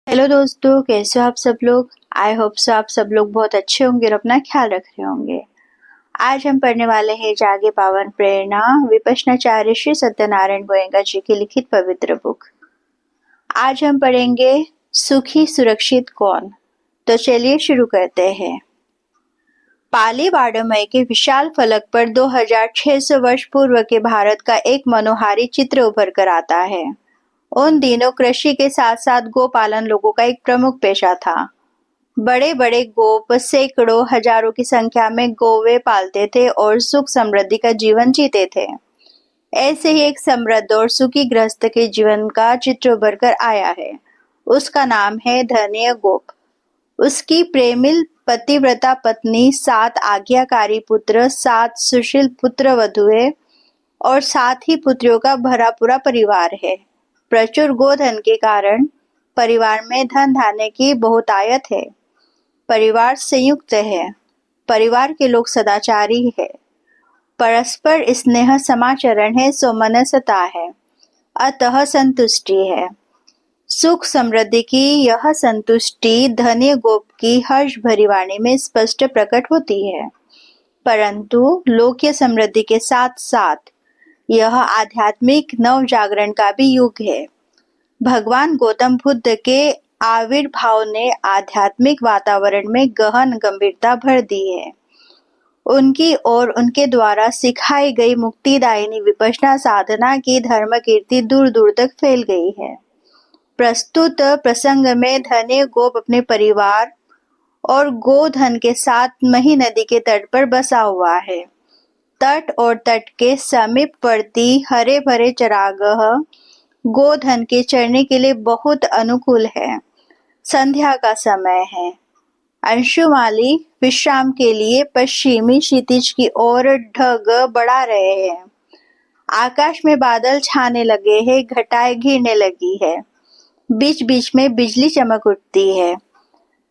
Hello दोस्तों, कैसे हो आप सब लोग। आई होप सो आप सब लोग बहुत अच्छे होंगे और अपना ख्याल रख रहे होंगे। आज हम पढ़ने वाले हैं जागे पावन प्रेरणा विपश्यनाचार्य श्री सत्यनारायण गोयनका जी की लिखित पवित्र बुक। आज हम पढ़ेंगे सुखी सुरक्षित कौन। तो चलिए शुरू करते हैं। पाली वाड़मय के विशाल फलक पर 2600 वर्ष पूर्व के भारत का एक मनोहारी चित्र उभर कर आता है। उन दिनों कृषि के साथ साथ गोपालन लोगों का एक प्रमुख पेशा था। बड़े बड़े गोप सैकड़ों हजारों की संख्या में गौवे पालते थे और सुख समृद्धि का जीवन जीते थे। ऐसे ही एक समृद्ध और सुखी गृहस्थ के जीवन का चित्र उभर कर आया है। उसका नाम है धन्य गोप। उसकी प्रेमिल पतिव्रता पत्नी, 7 आज्ञाकारी पुत्र, 7 सुशील पुत्र वधुएं और 7 ही पुत्रियों का भरा पूरा परिवार है। प्रचुर गोधन के कारण परिवार में धन धान्य की बहुतायत है। परिवार संयुक्त है। परिवार के लोग सदाचारी है। परस्पर स्नेह समाचरण है, सोमनसता है, अतः संतुष्टि है। सुख समृद्धि की यह संतुष्टि धन्य गोप की हर्ष भरी वाणी में स्पष्ट प्रकट होती है। परंतु लौकिक समृद्धि के साथ साथ यह आध्यात्मिक नव जागरण का भी युग है। भगवान गौतम बुद्ध के आविर्भाव ने आध्यात्मिक वातावरण में गहन गंभीरता भर दी है। उनकी और उनके द्वारा सिखाई गई मुक्तिदायिनी विपश्यना साधना की धर्म कीर्ति दूर दूर तक फैल गई है। प्रस्तुत प्रसंग में धन्य गोप अपने परिवार और गोधन के साथ मही नदी के तट पर बसा हुआ है। तट और तट के समीपवर्ती हरे भरे चरागाह गोधन के चरने के लिए बहुत अनुकूल है। संध्या का समय है। अंशुमाली विश्राम के लिए पश्चिमी क्षितिज की ओर ढग बढ़ा रहे हैं। आकाश में बादल छाने लगे हैं, घटाएं घिरने लगी है। बीच बीच में बिजली चमक उठती है।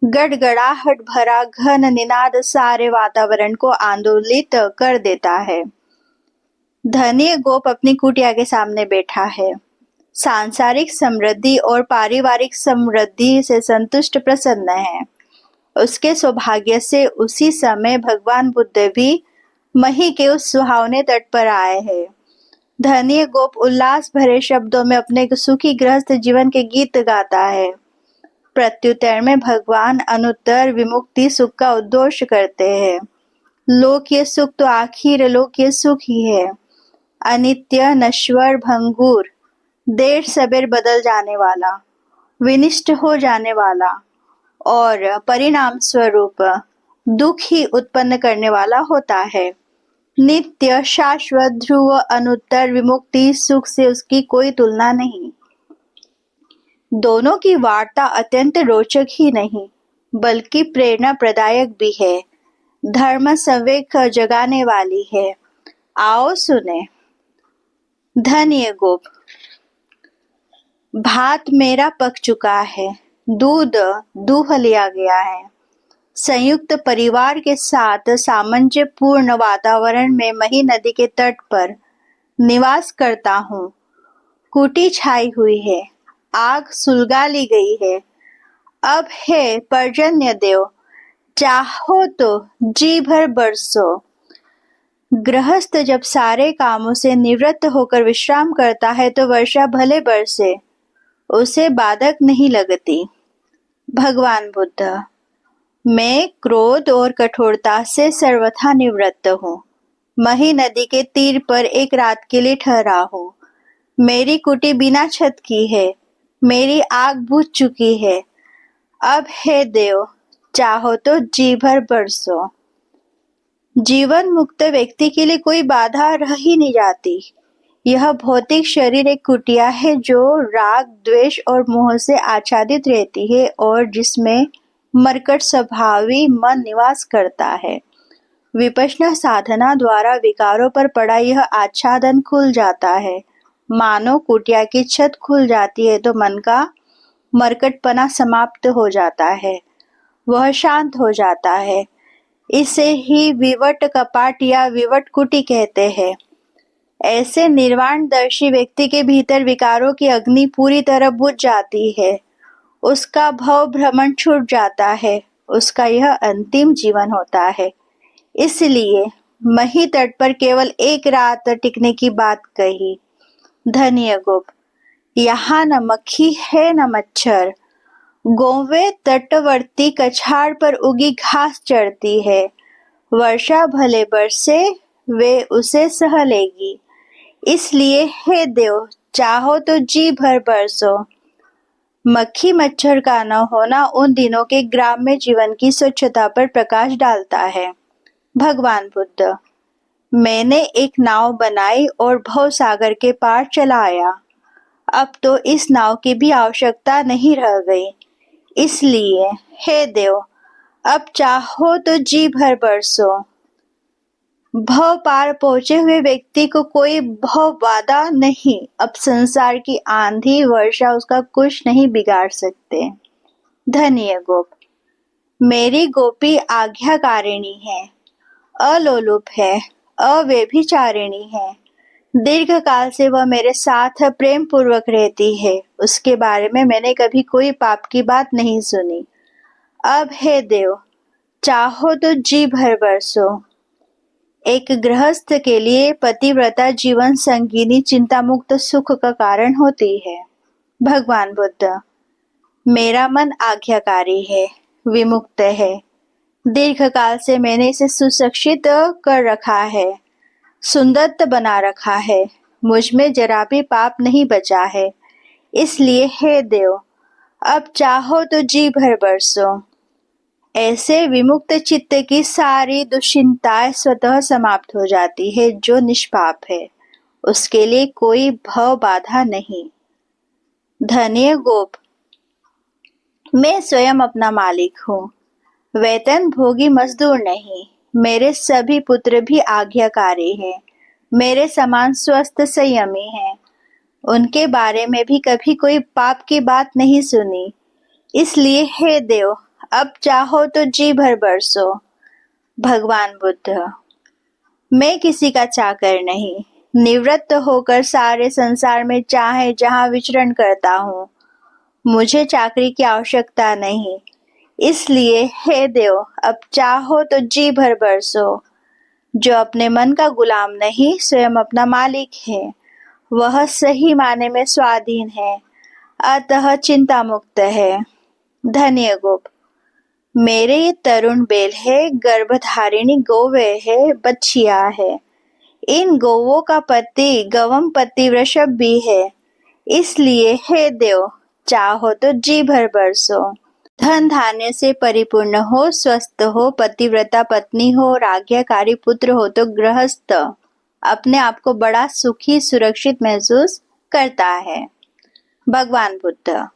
गड़गड़ाहट भरा घन निनाद सारे वातावरण को आंदोलित कर देता है। धन्य गोप अपनी कुटिया के सामने बैठा है। सांसारिक समृद्धि और पारिवारिक समृद्धि से संतुष्ट प्रसन्न है। उसके सौभाग्य से उसी समय भगवान बुद्ध भी मही के उस सुहावने तट पर आए हैं। धन्य गोप उल्लास भरे शब्दों में अपने सुखी गृहस्थ जीवन के गीत गाता है। प्रत्युत्तर में भगवान अनुत्तर विमुक्ति सुख का उद्घोष करते हैं। लोकीय सुख तो आखिर लोकीय सुख ही है, अनित्य, नश्वर, भंगुर, देर सबेर बदल जाने वाला, विनिष्ट हो जाने वाला और परिणाम स्वरूप दुख ही उत्पन्न करने वाला होता है। नित्य, शाश्वत, ध्रुव, अनुत्तर विमुक्ति सुख से उसकी कोई तुलना नहीं। दोनों की वार्ता अत्यंत रोचक ही नहीं बल्कि प्रेरणा प्रदायक भी है, धर्म संवेग जगाने वाली है। आओ सुने। धन्य गोप। भात मेरा पक चुका है, दूध दूह लिया गया है। संयुक्त परिवार के साथ सामंजस्यपूर्ण वातावरण में मही नदी के तट पर निवास करता हूँ। कुटी छाई हुई है, आग सुलगा ली गई है। अब है पर्जन्य देव, चाहो तो जी भर बरसो। गृहस्थ जब सारे कामों से निवृत्त होकर विश्राम करता है तो वर्षा भले बरसे, उसे बाधक नहीं लगती। भगवान बुद्ध। मैं क्रोध और कठोरता से सर्वथा निवृत्त हूँ। मही नदी के तीर पर एक रात के लिए ठहरा हूँ। मेरी कुटी बिना छत की है, मेरी आग बुझ चुकी है। अब हे देव, चाहो तो जी भर बरसो। जीवन मुक्त व्यक्ति के लिए कोई बाधा रह ही नहीं जाती। यह भौतिक शरीर एक कुटिया है जो राग, द्वेष और मोह से आच्छादित रहती है और जिसमें मरकट स्वभावी मन निवास करता है। विपश्यना साधना द्वारा विकारों पर पड़ा यह आच्छादन खुल जाता है। मानो कुटिया की छत खुल जाती है तो मन का मरकटपना समाप्त हो जाता है, वह शांत हो जाता है। इसे ही विवट कपाट या विवट कुटी कहते हैं। ऐसे निर्वाणदर्शी व्यक्ति के भीतर विकारों की अग्नि पूरी तरह बुझ जाती है। उसका भव भ्रमण छूट जाता है, उसका यह अंतिम जीवन होता है। इसलिए मही तट पर केवल एक रात टिकने की बात कही। धन्य गोप, यहाँ न मक्खी है न मच्छर। गोवे तटवर्ती कछाड़ पर उगी घास चढ़ती है। वर्षा भले बरसे, वे उसे सह लेगी। इसलिए हे देव, चाहो तो जी भर बरसो। मक्खी मच्छर का न होना उन दिनों के ग्राम्य जीवन की स्वच्छता पर प्रकाश डालता है। भगवान बुद्ध, मैंने एक नाव बनाई और भव सागर के पार चला आया। अब तो इस नाव की भी आवश्यकता नहीं रह गई। इसलिए हे देव, अब चाहो तो जी भर बरसो। भव पार पहुंचे हुए व्यक्ति को कोई भव बाधा नहीं। अब संसार की आंधी वर्षा उसका कुछ नहीं बिगाड़ सकते। धन्य गोप, मेरी गोपी आज्ञाकारिणी है, अलोलुप है, अव्यभिचारिणी है। दीर्घ काल से वह मेरे साथ प्रेम पूर्वक रहती है। उसके बारे में मैंने कभी कोई पाप की बात नहीं सुनी। अब हे देव, चाहो तो जी भर बरसो। एक गृहस्थ के लिए पतिव्रता जीवन संगीनी चिंता मुक्त सुख का कारण होती है। भगवान बुद्ध, मेरा मन आज्ञाकारी है, विमुक्त है। दीर्घ काल से मैंने इसे सुशिक्षित कर रखा है, सुंदर बना रखा है। मुझ में जरा भी पाप नहीं बचा है। इसलिए हे देव, अब चाहो तो जी भर बरसो। ऐसे विमुक्त चित्त की सारी दुश्चिंताएं स्वतः समाप्त हो जाती है। जो निष्पाप है उसके लिए कोई भव बाधा नहीं। धन्य गोप, मैं स्वयं अपना मालिक हूँ, वेतन भोगी मजदूर नहीं। मेरे सभी पुत्र भी आज्ञाकारी हैं, मेरे समान स्वस्थ संयमी हैं। उनके बारे में भी कभी कोई पाप की बात नहीं सुनी। इसलिए हे देव, अब चाहो तो जी भर बरसो। भगवान बुद्ध, मैं किसी का चाकर नहीं, निवृत्त होकर सारे संसार में चाहे जहां विचरण करता हूँ। मुझे चाकरी की आवश्यकता नहीं। इसलिए हे देव, अब चाहो तो जी भर बरसो। जो अपने मन का गुलाम नहीं, स्वयं अपना मालिक है, वह सही माने में स्वाधीन है, अतः चिंता मुक्त है। धन्य गोप, मेरे ये तरुण बेल है, गर्भधारिणी गोवे है, बछिया है। इन गोवों का पति गवम पति वृषभ भी है। इसलिए हे देव, चाहो तो जी भर बरसो। धन धान्य से परिपूर्ण हो, स्वस्थ हो, पतिव्रता पत्नी हो और आज्ञाकारी पुत्र हो तो गृहस्थ अपने आप को बड़ा सुखी सुरक्षित महसूस करता है। भगवान बुद्ध,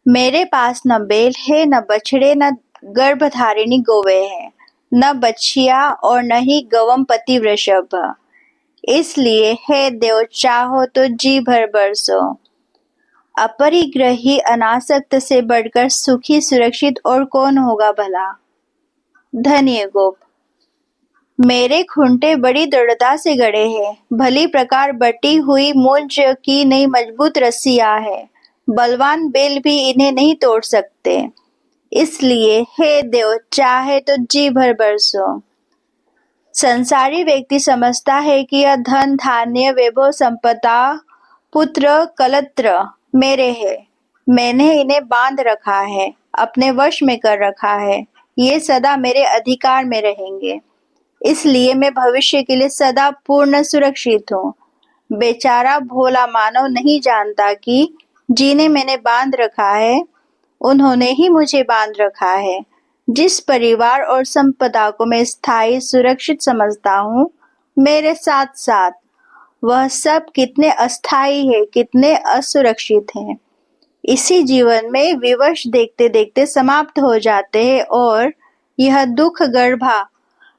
मेरे पास न बेल है, न बछड़े, न गर्भधारिणी गोवे है, न बछिया और न ही गवम पति वृषभ। इसलिए हे देव, चाहो तो जी भर बरसो। अपरिग्रही अनासक्त से बढ़कर सुखी सुरक्षित और कौन होगा भला। धन्य गोप, मेरे खूंटे बड़ी दृढ़ता से गड़े हैं, भली प्रकार बटी हुई मूंज की नई मजबूत रस्सियां है। बलवान बेल भी इन्हें नहीं तोड़ सकते। इसलिए हे देव, चाहे तो जी भर बरसो। संसारी व्यक्ति समझता है कि यह धन धान्य वैभव संपदा पुत्र कलत्र मेरे है। मैंने इन्हें बांध रखा है, अपने वश में कर रखा है। ये सदा मेरे अधिकार में रहेंगे। इसलिए मैं भविष्य के लिए सदा पूर्ण सुरक्षित हूँ। बेचारा भोला मानव नहीं जानता कि जिन्हें मैंने बांध रखा है उन्होंने ही मुझे बांध रखा है। जिस परिवार और संपदा को मैं स्थायी सुरक्षित समझता हूँ, मेरे साथ साथ वह सब कितने अस्थायी है, कितने असुरक्षित हैं। इसी जीवन में विवश देखते देखते समाप्त हो जाते हैं और यह दुख गर्भा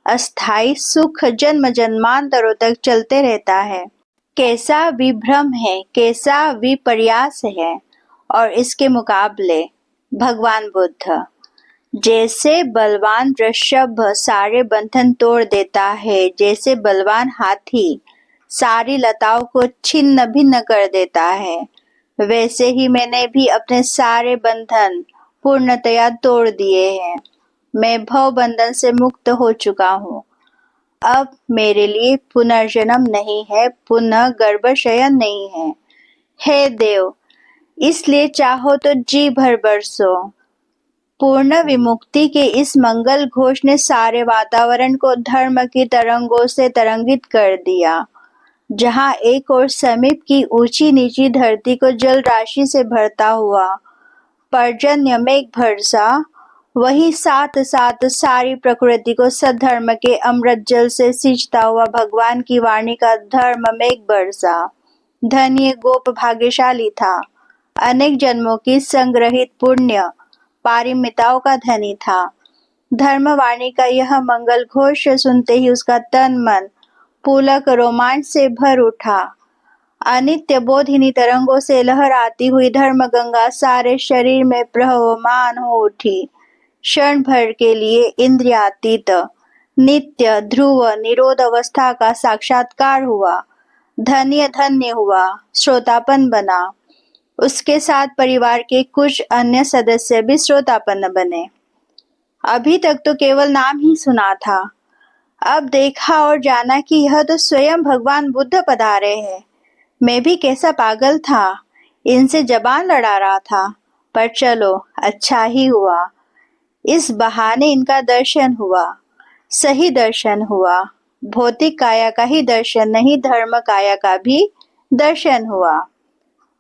अस्थायी सुख जन्म जन्मांतरों तक चलते रहता है। कैसा विभ्रम है, कैसा विपर्यास है। और इसके मुकाबले भगवान बुद्ध, जैसे बलवान वृषभ सारे बंधन तोड़ देता है, जैसे बलवान हाथी सारी लताओं को छिन्न भिन्न कर देता है, वैसे ही मैंने भी अपने सारे बंधन पूर्णतया तोड़ दिए हैं। मैं भव बंधन से मुक्त हो चुका हूँ। अब मेरे लिए पुनर्जन्म नहीं है, पुनः गर्भशयन नहीं है। हे देव, इसलिए चाहो तो जी भर बरसो। पूर्ण विमुक्ति के इस मंगल घोष ने सारे वातावरण को धर्म की तरंगों से तरंगित कर दिया। जहाँ एक और समीप की ऊंची नीची धरती को जल राशि से भरता हुआ पर्जन्य मेघ भरसा, वही साथ साथ सारी प्रकृति को सद्धर्म के अमृत जल से सींचता हुआ भगवान की वाणी का धर्म मेघ बरसा। धन्य गोप भाग्यशाली था। अनेक जन्मों की संग्रहित पुण्य पारिमिताओं का धनी था। धर्मवाणी का यह मंगल घोष सुनते ही उसका तन मन पुलक रोमांच से भर उठा। अनित्य बोधिनी तरंगों से लहराती हुई धर्म गंगा सारे शरीर में प्रवहमान हो उठी। क्षण भर के लिए इंद्रियातीत नित्य ध्रुव निरोध अवस्था का साक्षात्कार हुआ। धन्य धन्य हुआ, श्रोतापन बना। उसके साथ परिवार के कुछ अन्य सदस्य भी श्रोतापन्न बने। अभी तक तो केवल नाम ही सुना था, अब देखा और जाना कि यह तो स्वयं भगवान बुद्ध पधारे हैं। मैं भी कैसा पागल था, इनसे जबान लड़ा रहा था, पर चलो अच्छा ही हुआ। इस बहाने इनका दर्शन हुआ, सही दर्शन हुआ। भौतिक काया का ही दर्शन नहीं, धर्म काया का भी दर्शन हुआ।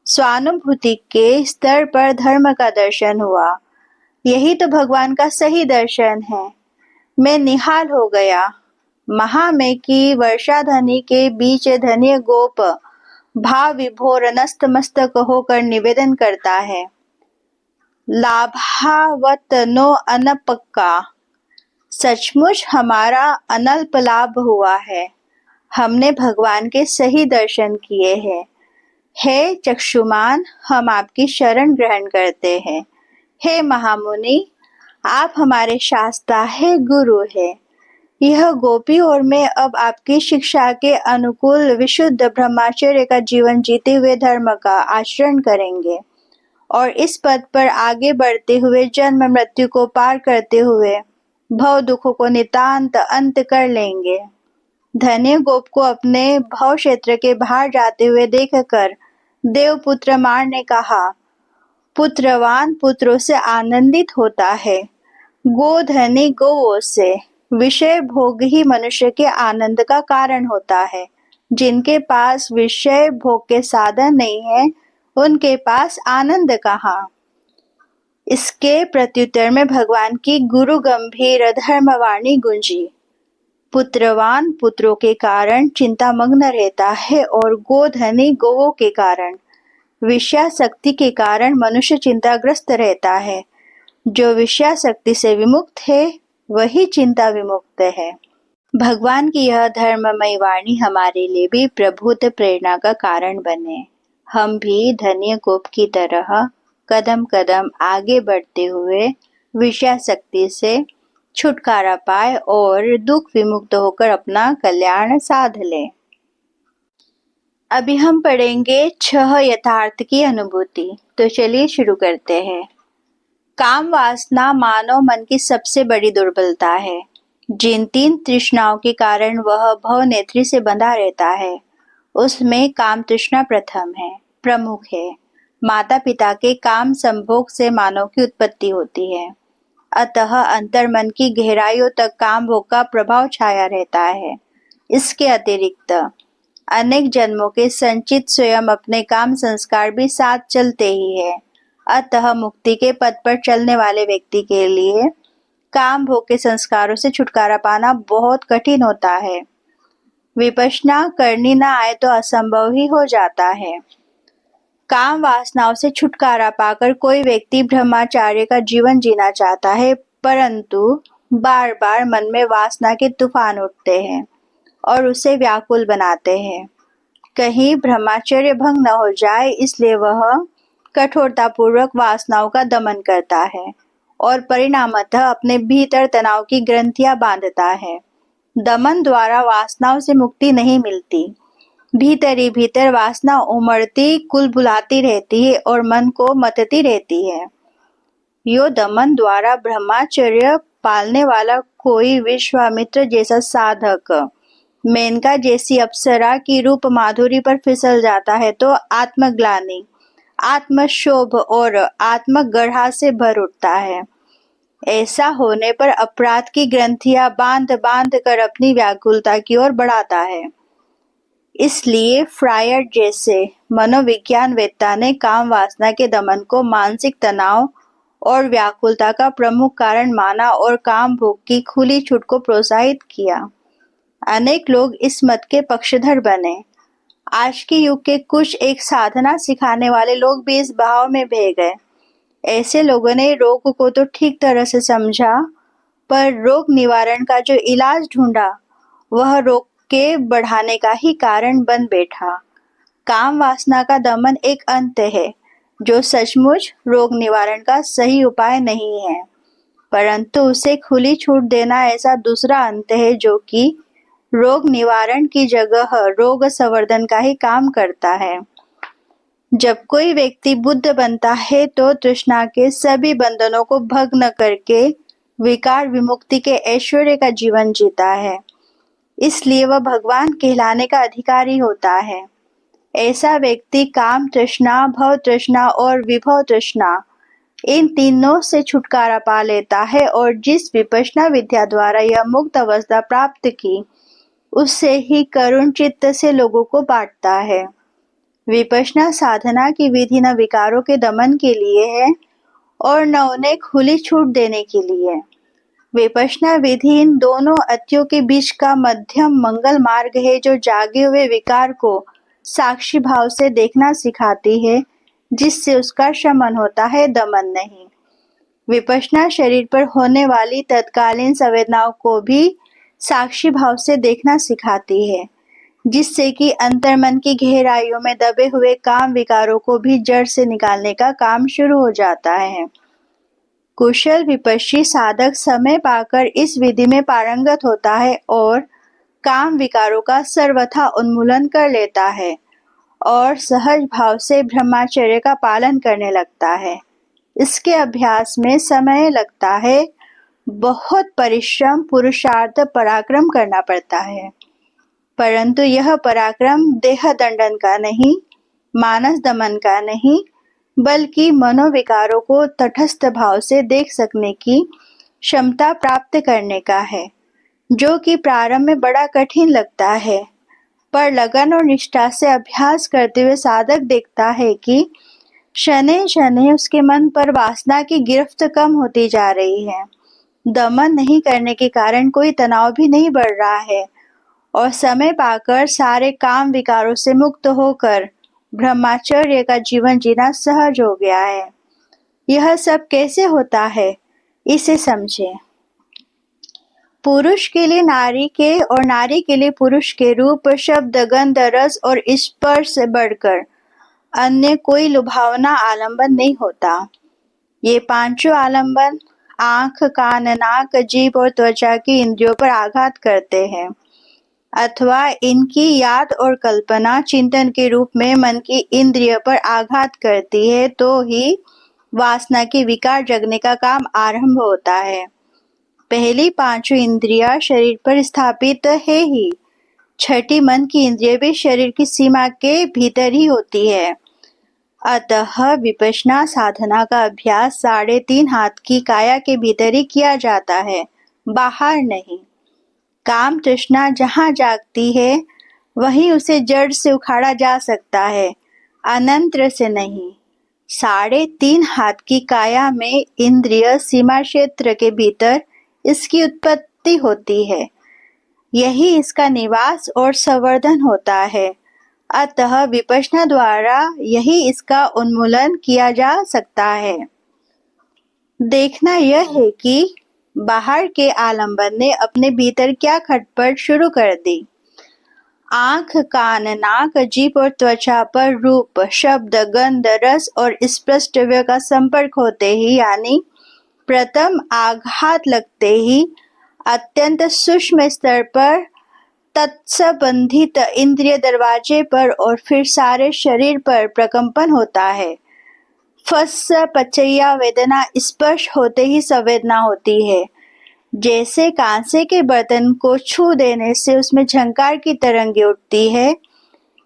स्वानुभूति के स्तर पर धर्म का दर्शन हुआ। यही तो भगवान का सही दर्शन है। मैं निहाल हो गया। महामेघ की वर्षा ध्वनि के बीच धन्य गोप भाव विभोर नतमस्तक होकर निवेदन करता है, लाभावत नो अनपक्का। सचमुच हमारा अनल्प लाभ हुआ है। हमने भगवान के सही दर्शन किए हैं। हे चक्षुमान, हम आपकी शरण ग्रहण करते हैं। हे महामुनि, आप हमारे शास्ता है, गुरु है। यह गोपी और मैं अब आपकी शिक्षा के अनुकूल विशुद्ध ब्रह्मचर्य का जीवन जीते हुए धर्म का आचरण करेंगे और इस पद पर आगे बढ़ते हुए जन्म मृत्यु को पार करते हुए भव दुखों को नितांत अंत कर लेंगे। धन्य गोप को अपने भव क्षेत्र के बाहर जाते हुए देखकर देवपुत्र मार ने कहा, पुत्रवान पुत्रों से आनंदित होता है, गोधनी गोवों से। विषय भोग ही मनुष्य के आनंद का कारण होता है। जिनके पास विषय भोग के साधन नहीं है, उनके पास आनंद कहाँ। इसके प्रत्युत्तर में भगवान की गुरु गंभीर धर्मवाणी गूंजी, पुत्रवान पुत्रों के कारण चिंता मग्न रहता है और गोधनी गोवों के कारण, विषयासक्ति के कारण मनुष्य चिंताग्रस्त रहता है। जो विषयासक्ति से विमुक्त है, वही चिंता विमुक्त है। भगवान की यह धर्ममय वाणी हमारे लिए भी प्रभुत प्रेरणा का कारण बने। हम भी धन्य गोप की तरह कदम कदम आगे बढ़ते हुए विषयासक्ति से छुटकारा पाए और दुख विमुक्त होकर अपना कल्याण साध ले। अभी हम पढ़ेंगे 6 यथार्थ की अनुभूति। तो चलिए शुरू करते हैं। काम वासना मानव मन की सबसे बड़ी दुर्बलता है। जिन 3 तृष्णाओं के कारण वह भव नेत्री से बंधा रहता है, उसमें काम तृष्णा प्रथम है, प्रमुख है। माता पिता के काम संभोग से मानव की उत्पत्ति होती है। अतः अंतर्मन की गहराइयों तक काम भोग का प्रभाव छाया रहता है। इसके अतिरिक्त अनेक जन्मों के संचित स्वयं अपने काम संस्कार भी साथ चलते ही है। अतः मुक्ति के पथ पर चलने वाले व्यक्ति के लिए काम भोग के संस्कारों से छुटकारा पाना बहुत कठिन होता है। विपश्यना करनी ना आए तो असंभव ही हो जाता है। काम वासनाओं से छुटकारा पाकर कोई व्यक्ति ब्रह्मचार्य का जीवन जीना चाहता है, परंतु बार बार मन में वासना के तूफान उठते हैं और उसे व्याकुल बनाते हैं। कहीं ब्रह्मचर्य भंग न हो जाए, इसलिए वह कठोरतापूर्वक वासनाओं का दमन करता है और परिणामतः अपने भीतर तनाव की ग्रंथियां बांधता है। दमन द्वारा वासनाओं से मुक्ति नहीं मिलती। भीतर ही भीतर वासना उमड़ती कुलबुलाती रहती है और मन को मतती रहती है। यो दमन द्वारा ब्रह्मचर्य पालने वाला कोई विश्वामित्र जैसा साधक मेनका जैसी अप्सरा की रूप माधुरी पर फिसल जाता है तो आत्मग्लानि, आत्मशोभ और आत्मगढ़ा से भर उठता है। ऐसा होने पर अपराध की ग्रंथियां बांध बांध कर अपनी व्याकुलता की ओर बढ़ाता है। इसलिए फ्रायड जैसे मनोविज्ञानवेत्ता ने काम वासना के दमन को मानसिक तनाव और व्याकुलता का प्रमुख कारण माना और काम भोग की खुली छूट को प्रोत्साहित किया। अनेक लोग इस मत के पक्षधर बने। आज के युग के कुछ एक साधना सिखाने वाले लोग भी इस भाव में बह गए। ऐसे लोगों ने रोग को तो ठीक तरह से समझा, पर रोग निवारण का जो इलाज ढूंढा वह रोग के बढ़ाने का ही कारण बन बैठा। काम वासना का दमन एक अंत है जो सचमुच रोग निवारण का सही उपाय नहीं है, परंतु उसे खुली छूट देना ऐसा दूसरा अंत है जो कि रोग निवारण की जगह रोग संवर्धन का ही काम करता है। जब कोई व्यक्ति बुद्ध बनता है तो तृष्णा के सभी बंधनों को भग्न करके विकार विमुक्ति के ऐश्वर्य का जीवन जीता है, इसलिए वह भगवान कहलाने का अधिकारी होता है। ऐसा व्यक्ति काम तृष्णा, भव तृष्णा और विभव तृष्णा इन तीनों से छुटकारा पा लेता है और जिस विपश्यना विद्या द्वारा यह मुक्त अवस्था प्राप्त की उससे ही करुण चित्त से लोगों को बांटता है। विपश्यना साधना की विधि न विकारों के दमन के लिए है और न उन्हें खुली छूट देने के लिए। विपश्यना विधि इन दोनों अतियों के बीच का मध्यम मंगल मार्ग है जो जागे हुए विकार को साक्षी भाव से देखना सिखाती है, जिससे उसका शमन होता है, दमन नहीं। विपश्यना शरीर पर होने वाली तत्कालीन संवेदनाओं को भी साक्षी भाव से देखना सिखाती है, जिससे कि अंतर्मन की गहराइयों में दबे हुए काम विकारों को भी जड़ से निकालने का काम शुरू हो जाता है। कुशल विपश्यी साधक समय पाकर इस विधि में पारंगत होता है और काम विकारों का सर्वथा उन्मूलन कर लेता है और सहज भाव से ब्रह्मचर्य का पालन करने लगता है। इसके अभ्यास में समय लगता है, बहुत परिश्रम, पुरुषार्थ, पराक्रम करना पड़ता है, परंतु यह पराक्रम देह दंडन का नहीं, मानस दमन का नहीं, बल्कि मनोविकारों को तटस्थ भाव से देख सकने की क्षमता प्राप्त करने का है, जो कि प्रारंभ में बड़ा कठिन लगता है, पर लगन और निष्ठा से अभ्यास करते हुए साधक देखता है कि शनै शनै उसके मन पर वासना की गिरफ्त कम होती जा रही है। दमन नहीं करने के कारण कोई तनाव भी नहीं बढ़ रहा है और समय पाकर सारे काम विकारों से मुक्त होकर ब्रह्मचर्य का जीवन जीना सहज हो गया है। यह सब कैसे होता है, इसे समझें। पुरुष के लिए नारी के और नारी के लिए पुरुष के रूप, शब्द, गंध, रस और स्पर्श से बढ़कर अन्य कोई लुभावना आलंबन नहीं होता। ये पांचों आलंबन आंख, कान, नाक, जीभ और त्वचा की इंद्रियों पर आघात करते हैं अथवा इनकी याद और कल्पना चिंतन के रूप में मन की इंद्रिय पर आघात करती है तो ही वासना के विकार जगने का काम आरंभ होता है। पहली पांचों इंद्रियां शरीर पर स्थापित है ही, छठी मन की इंद्रिय भी शरीर की सीमा के भीतर ही होती है। अतः विपश्यना साधना का अभ्यास 3.5 हाथ की काया के भीतर ही किया जाता है, बाहर नहीं। काम तृष्णा जहाँ जागती है वहीं उसे जड़ से उखाड़ा जा सकता है, अनंत्र से नहीं। 3.5 हाथ की काया में इंद्रिय सीमा क्षेत्र के भीतर इसकी उत्पत्ति होती है, यही इसका निवास और संवर्धन होता है। अतः विपश्यना द्वारा यही इसका उन्मूलन किया जा सकता है। देखना यह है कि बाहर के आलंबन ने अपने भीतर क्या खटपट शुरू कर दी। आंख, कान, नाक, जीभ और त्वचा पर रूप, शब्द, गंध, रस और स्पर्शव्य का संपर्क होते ही, यानी प्रथम आघात लगते ही अत्यंत सूक्ष्म स्तर पर तत्संबंधित इंद्रिय दरवाजे पर और फिर सारे शरीर पर प्रकंपन होता है। फस पचैया वेदना स्पर्श होते ही संवेदना होती है। जैसे कांसे के बर्तन को छू देने से उसमें झंकार की तरंगे उठती है,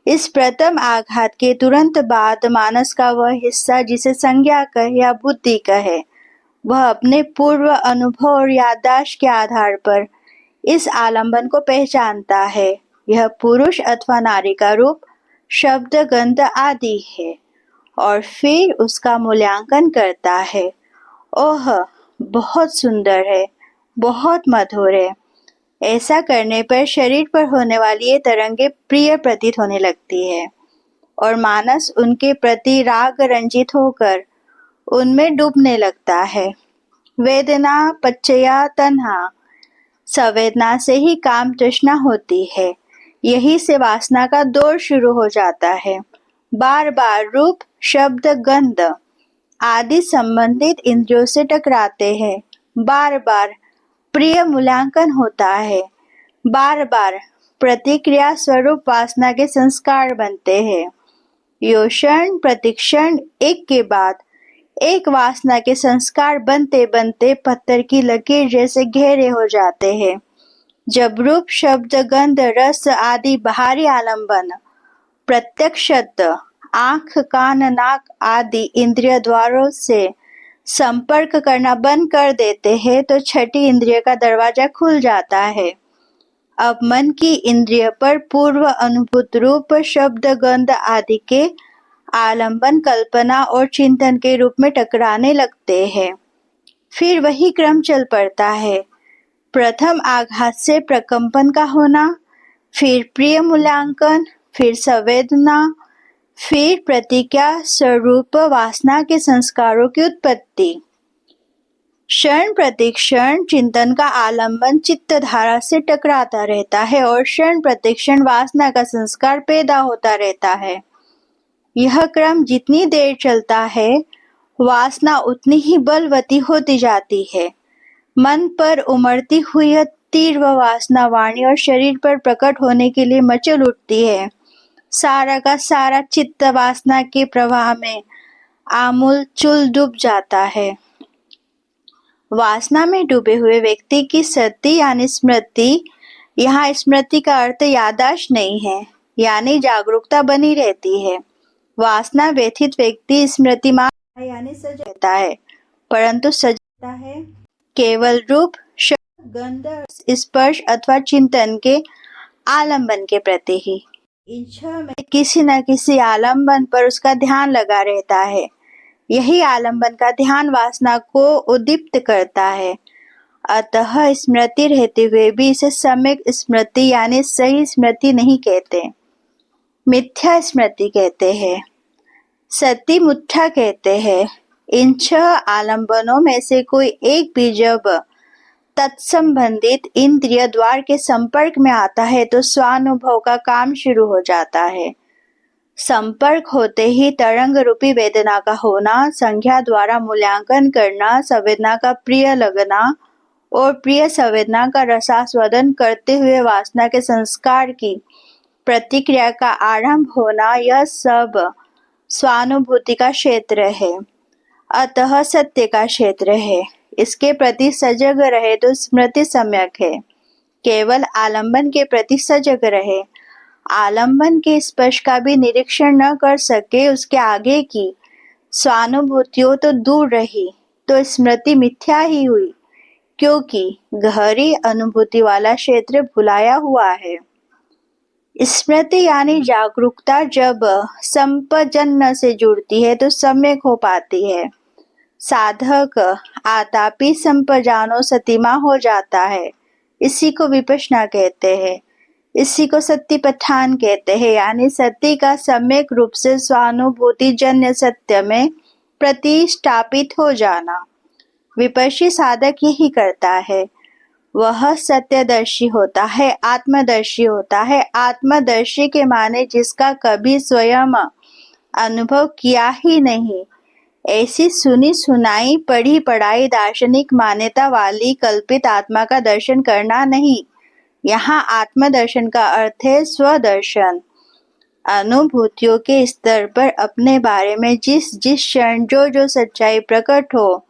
इस प्रथम आघात के तुरंत बाद मानस का वह हिस्सा जिसे संज्ञा कहे या बुद्धि कहे, वह अपने पूर्व अनुभव और याददाश्त के आधार पर इस आलंबन को पहचानता है। यह पुरुष अथवा नारी का रूप, शब्द, गंध आदि है और फिर उसका मूल्यांकन करता है। ओह, बहुत सुंदर है, बहुत मधुर है। ऐसा करने पर शरीर पर होने वाली ये तरंगे प्रिय प्रतीत होने लगती है और मानस उनके प्रति राग रंजित होकर उनमें डूबने लगता है। वेदना पच्चया तन्हा, संवेदना से ही काम तृष्णा होती है। यही से वासना का दौर शुरू हो जाता है। बार बार रूप, शब्द, गंध आदि संबंधित इंद्रियों से टकराते हैं। बार बार प्रिय मूल्यांकन होता है। बार बार प्रतिक्रिया स्वरूप वासना के संस्कार बनते हैं। यो क्षण प्रतिक्षण एक के बाद एक वासना के संस्कार बनते बनते पत्थर की लकीर जैसे गहरे हो जाते हैं। जब रूप, शब्द, गंध, रस आदि बाहरी आलंबन प्रत्यक्षत आंख, कान, नाक आदि इंद्रिय द्वारों से संपर्क करना बंद कर देते हैं तो छठी इंद्रिय का दरवाजा खुल जाता है। अब मन की इंद्रिय पर पूर्व अनुभूत रूप, शब्द, गंध आदि के आलंबन कल्पना और चिंतन के रूप में टकराने लगते हैं। फिर वही क्रम चल पड़ता है। प्रथम आघात से प्रकंपन का होना, फिर प्रिय मूल्यांकन, फिर संवेदना, फिर प्रतिज्ञा स्वरूप वासना के संस्कारों की उत्पत्ति। क्षण प्रतिक्षण चिंतन का आलंबन चित्त धारा से टकराता रहता है और क्षण प्रतिक्षण वासना का संस्कार पैदा होता रहता है। यह क्रम जितनी देर चलता है, वासना उतनी ही बलवती होती जाती है। मन पर उमड़ती हुई यह तीव्र वासना वाणी और शरीर पर प्रकट होने के लिए मचल उठती है। सारा का सारा चित्त वासना के प्रवाह में आमूल चूल डूब जाता है। वासना में डूबे हुए व्यक्ति की सति यानी स्मृति, यहाँ स्मृति का अर्थ याददाश्त नहीं है, यानी जागरूकता बनी रहती है। वासना व्यथित व्यक्ति स्मृतिमान यानी सजग रहता है, परंतु सजगता है केवल रूप, शब्द, गंध, स्पर्श अथवा चिंतन के आलंबन के प्रति ही। इन छह में किसी न किसी आलंबन पर उसका ध्यान लगा रहता है। यही आलंबन का ध्यान वासना को उद्दीप्त करता है। अतः स्मृति रहते हुए भी इसे सम्यक स्मृति यानी सही स्मृति नहीं कहते, मिथ्या स्मृति कहते हैं, सती मुट्ठा कहते हैं। इन छह आलंबनों में से कोई एक भी जब तत्संबंधित इंद्रिय द्वार के संपर्क में आता है तो स्वानुभव का काम शुरू हो जाता है। संपर्क होते ही तरंग रूपी वेदना का होना, संज्ञा द्वारा मूल्यांकन करना, संवेदना का प्रिय लगना और प्रिय संवेदना का रसास्वादन करते हुए वासना के संस्कार की प्रतिक्रिया का आरंभ होना, यह सब स्वानुभूति का क्षेत्र है, अतः सत्य का क्षेत्र है। इसके प्रति सजग रहे तो स्मृति सम्यक है। केवल आलंबन के प्रति सजग रहे, आलंबन के स्पर्श का भी निरीक्षण न कर सके, उसके आगे की स्वानुभूतियों तो दूर रही, तो स्मृति मिथ्या ही हुई, क्योंकि गहरी अनुभूति वाला क्षेत्र भुलाया हुआ है। स्मृति यानी जागरूकता जब संपजन्न से जुड़ती है तो सम्यक हो पाती है। साधक आतापि संपजानो सतीमा हो जाता है। इसी को विपश्यना कहते हैं। इसी को सत्य पठान कहते हैं, यानी सत्य का सम्यक रूप से स्वानुभूति जन्य सत्य में प्रतिष्ठापित हो जाना। विपश्य साधक यही करता है। वह सत्यदर्शी होता है, आत्मदर्शी होता है। आत्मदर्शी के माने जिसका कभी स्वयं अनुभव किया ही नहीं, ऐसी सुनी सुनाई पढ़ी पढ़ाई दार्शनिक मान्यता वाली कल्पित आत्मा का दर्शन करना नहीं। यहाँ आत्मदर्शन का अर्थ है स्वदर्शन। अनुभूतियों के स्तर पर अपने बारे में जिस जिस क्षण जो जो सच्चाई प्रकट हो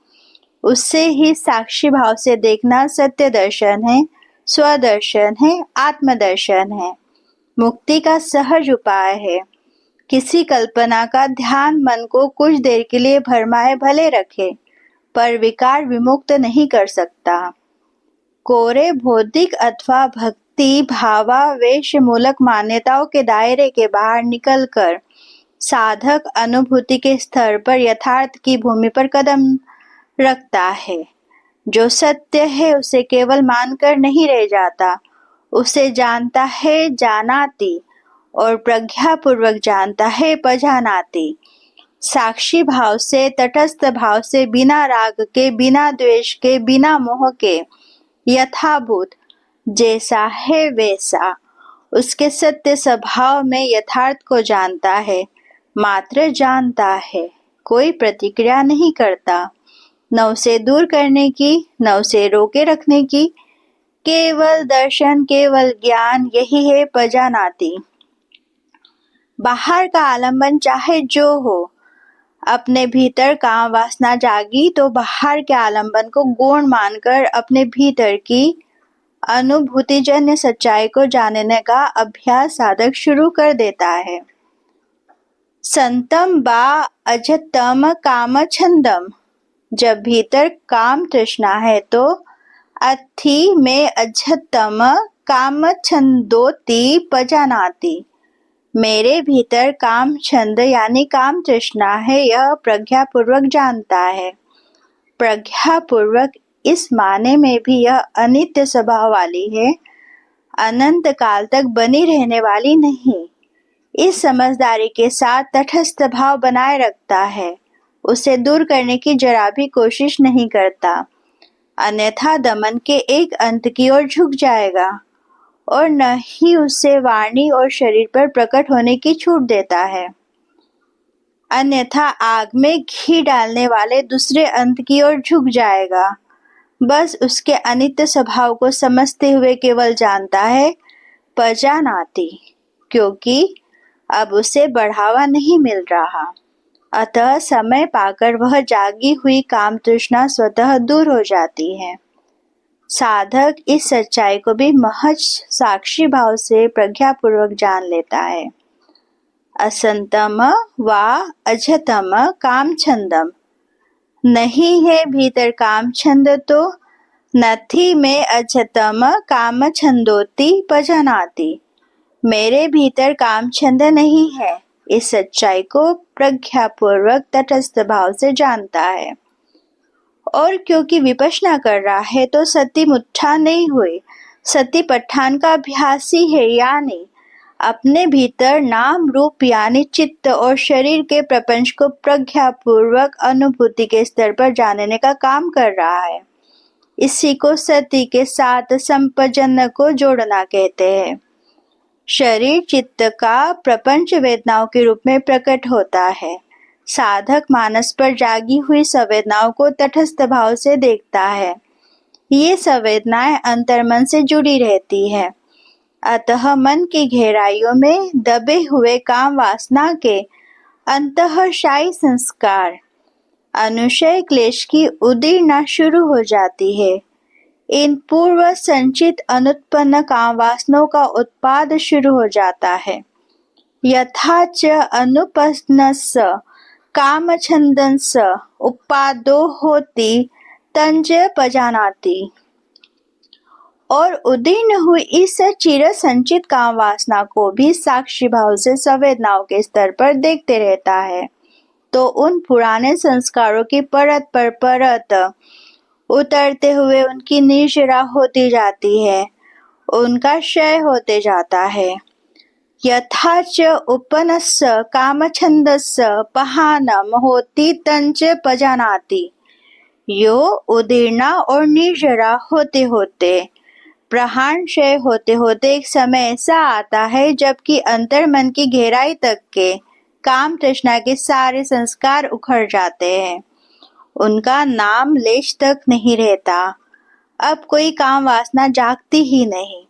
उससे ही साक्षी भाव से देखना सत्य दर्शन है, स्वदर्शन है, आत्मदर्शन है, मुक्ति का सहज उपाय है। किसी कल्पना का ध्यान मन को कुछ देर के लिए भरमाए भले रखे, पर विकार विमुक्त नहीं कर सकता। कोरे बौद्धिक अथवा भक्ति भावावेश मूलक मान्यताओं के दायरे के बाहर निकलकर साधक अनुभूति के स्तर पर यथार्थ की भूमि पर कदम रखता है। जो सत्य है उसे केवल मानकर नहीं रह जाता, उसे जानता है जानाति, और प्रज्ञापूर्वक जानता है पहचानाति। साक्षी भाव से, तटस्थ भाव से, बिना राग के, बिना द्वेष के, बिना मोह के, यथाभूत जैसा है वैसा उसके सत्य स्वभाव में यथार्थ को जानता है, मात्र जानता है, कोई प्रतिक्रिया नहीं करता, न उसे दूर करने की, न उसे रोके रखने की। केवल दर्शन, केवल ज्ञान, यही है पहचानाति। बाहर का आलम्बन चाहे जो हो, अपने भीतर काम वासना जागी तो बाहर के आलम्बन को गौण मानकर अपने भीतर की अनुभूतिजन्य सच्चाई को जानने का अभ्यास साधक शुरू कर देता है। संतम बा अजतम काम छंदम। जब भीतर काम तृष्णा है तो अथि में अजतम काम छंदोति पजानाति। मेरे भीतर काम छंद यानी काम तृष्णा है, यह प्रज्ञापूर्वक जानता है। प्रज्ञापूर्वक इस माने में भी यह अनित्य स्वभाव वाली है, अनंत काल तक बनी रहने वाली नहीं। इस समझदारी के साथ तटस्थ भाव बनाए रखता है, उसे दूर करने की जरा भी कोशिश नहीं करता, अन्यथा दमन के एक अंत की ओर झुक जाएगा और न ही उसे वाणी और शरीर पर प्रकट होने की छूट देता है, अन्यथा आग में घी डालने वाले दूसरे अंत की ओर झुक जाएगा। बस उसके अनित्य स्वभाव को समझते हुए केवल जानता है पहचानाति, क्योंकि अब उसे बढ़ावा नहीं मिल रहा। अतः समय पाकर वह जागी हुई काम तृष्णा स्वतः दूर हो जाती है। साधक इस सच्चाई को भी महज साक्षी भाव से प्रज्ञापूर्वक जान लेता है। असंतम वा अजतम काम छंदम। नहीं है भीतर काम छंद तो नथी में अजतम काम छंदोति पहचानाति। मेरे भीतर काम छंद नहीं है, इस सच्चाई को प्रज्ञापूर्वक तटस्थ भाव से जानता है। और क्योंकि विपश्यना कर रहा है तो सती मुट्ठा नहीं हुई, सती पठान का अभ्यासी है, यानी अपने भीतर नाम रूप यानी चित्त और शरीर के प्रपंच को प्रज्ञापूर्वक अनुभूति के स्तर पर जानने का काम कर रहा है। इसी को सती के साथ संपजन को जोड़ना कहते हैं। शरीर चित्त का प्रपंच वेदनाओं के रूप में प्रकट होता है। साधक मानस पर जागी हुई संवेदनाओं को तटस्थ भाव से देखता है। ये संवेदनाएं अंतर्मन से जुड़ी रहती है, अतः मन की गहराइयों में दबे हुए काम वासना के अंतःशायी संस्कार अनुशय क्लेश की उदीरना शुरू हो जाती है। इन पूर्व संचित अनुत्पन्न काम वासनाओं का उत्पाद शुरू हो जाता है। यथा च अनुपन्नस्य काम छंदंस उपादो होती तंज पजानाति। और उदीर्ण हुई इस चिर संचित काम वासना को भी साक्षी भाव से संवेदनाओं के स्तर पर देखते रहता है, तो उन पुराने संस्कारों की परत पर परत उतरते हुए उनकी निजरा होती जाती है, उनका क्षय होते जाता है। यथा च उपनस्य कामछंदस्य पहानम होती तंच पजानाति। यो उदीर्णा और निर्जरा होते होते, प्रहान क्षय होते होते एक समय ऐसा आता है जबकि अंतर्मन की गहराई तक के काम तृष्णा के सारे संस्कार उखड़ जाते हैं, उनका नाम लेश तक नहीं रहता। अब कोई काम वासना जागती ही नहीं,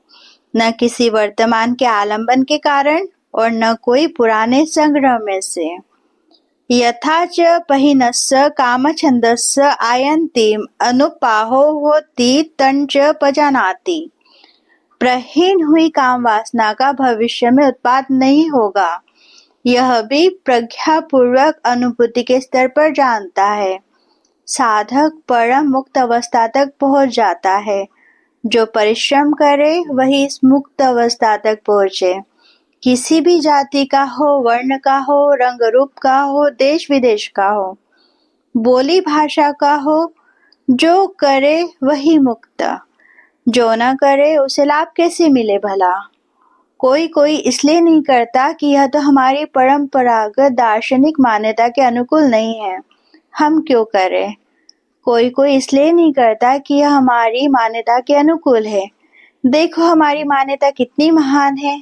न किसी वर्तमान के आलंबन के कारण और न कोई पुराने संग्रह में से। यथा च पहिनस्य कामछन्दस्य आयन्तीम् अनुपाहो होति तञ्च पजानाति। प्रहीन हुई काम वासना का भविष्य में उत्पाद नहीं होगा, यह भी प्रज्ञापूर्वक अनुभूति के स्तर पर जानता है। साधक परम मुक्त अवस्था तक पहुंच जाता है। जो परिश्रम करे वही इस मुक्त अवस्था तक पहुंचे। किसी भी जाति का हो, वर्ण का हो, रंग रूप का हो, देश विदेश का हो, बोली भाषा का हो, जो करे वही मुक्त, जो न करे उसे लाभ कैसे मिले भला। कोई इसलिए नहीं करता कि यह तो हमारी परंपरागत दार्शनिक मान्यता के अनुकूल नहीं है, हम क्यों करें। कोई इसलिए नहीं करता कि यह हमारी मान्यता के अनुकूल है, देखो हमारी मान्यता कितनी महान है।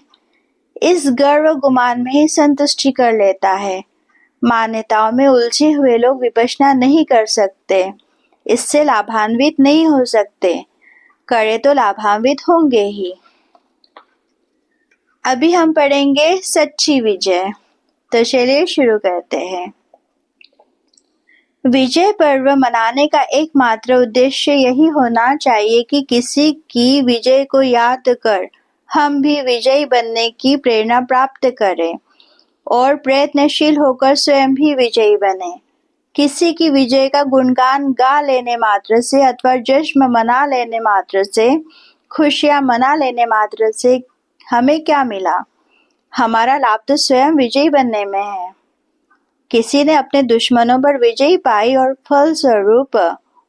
इस गर्व गुमान में ही संतुष्टि कर लेता है। मान्यताओं में उलझे हुए लोग विपश्यना नहीं कर सकते, इससे लाभान्वित नहीं हो सकते, करे तो लाभान्वित होंगे ही। अभी हम पढ़ेंगे सच्ची विजय। तो चलिए शुरू करते हैं। विजय पर्व मनाने का एकमात्र उद्देश्य यही होना चाहिए कि किसी की विजय को याद कर हम भी विजयी बनने की प्रेरणा प्राप्त करें और प्रयत्नशील होकर स्वयं भी विजयी बने। किसी की विजय का गुणगान गा लेने मात्र से अथवा जश्न मना लेने मात्र से, खुशियां मना लेने मात्र से हमें क्या मिला? हमारा लाभ तो स्वयं विजयी बनने में है। किसी ने अपने दुश्मनों पर विजय पाई और फलस्वरूप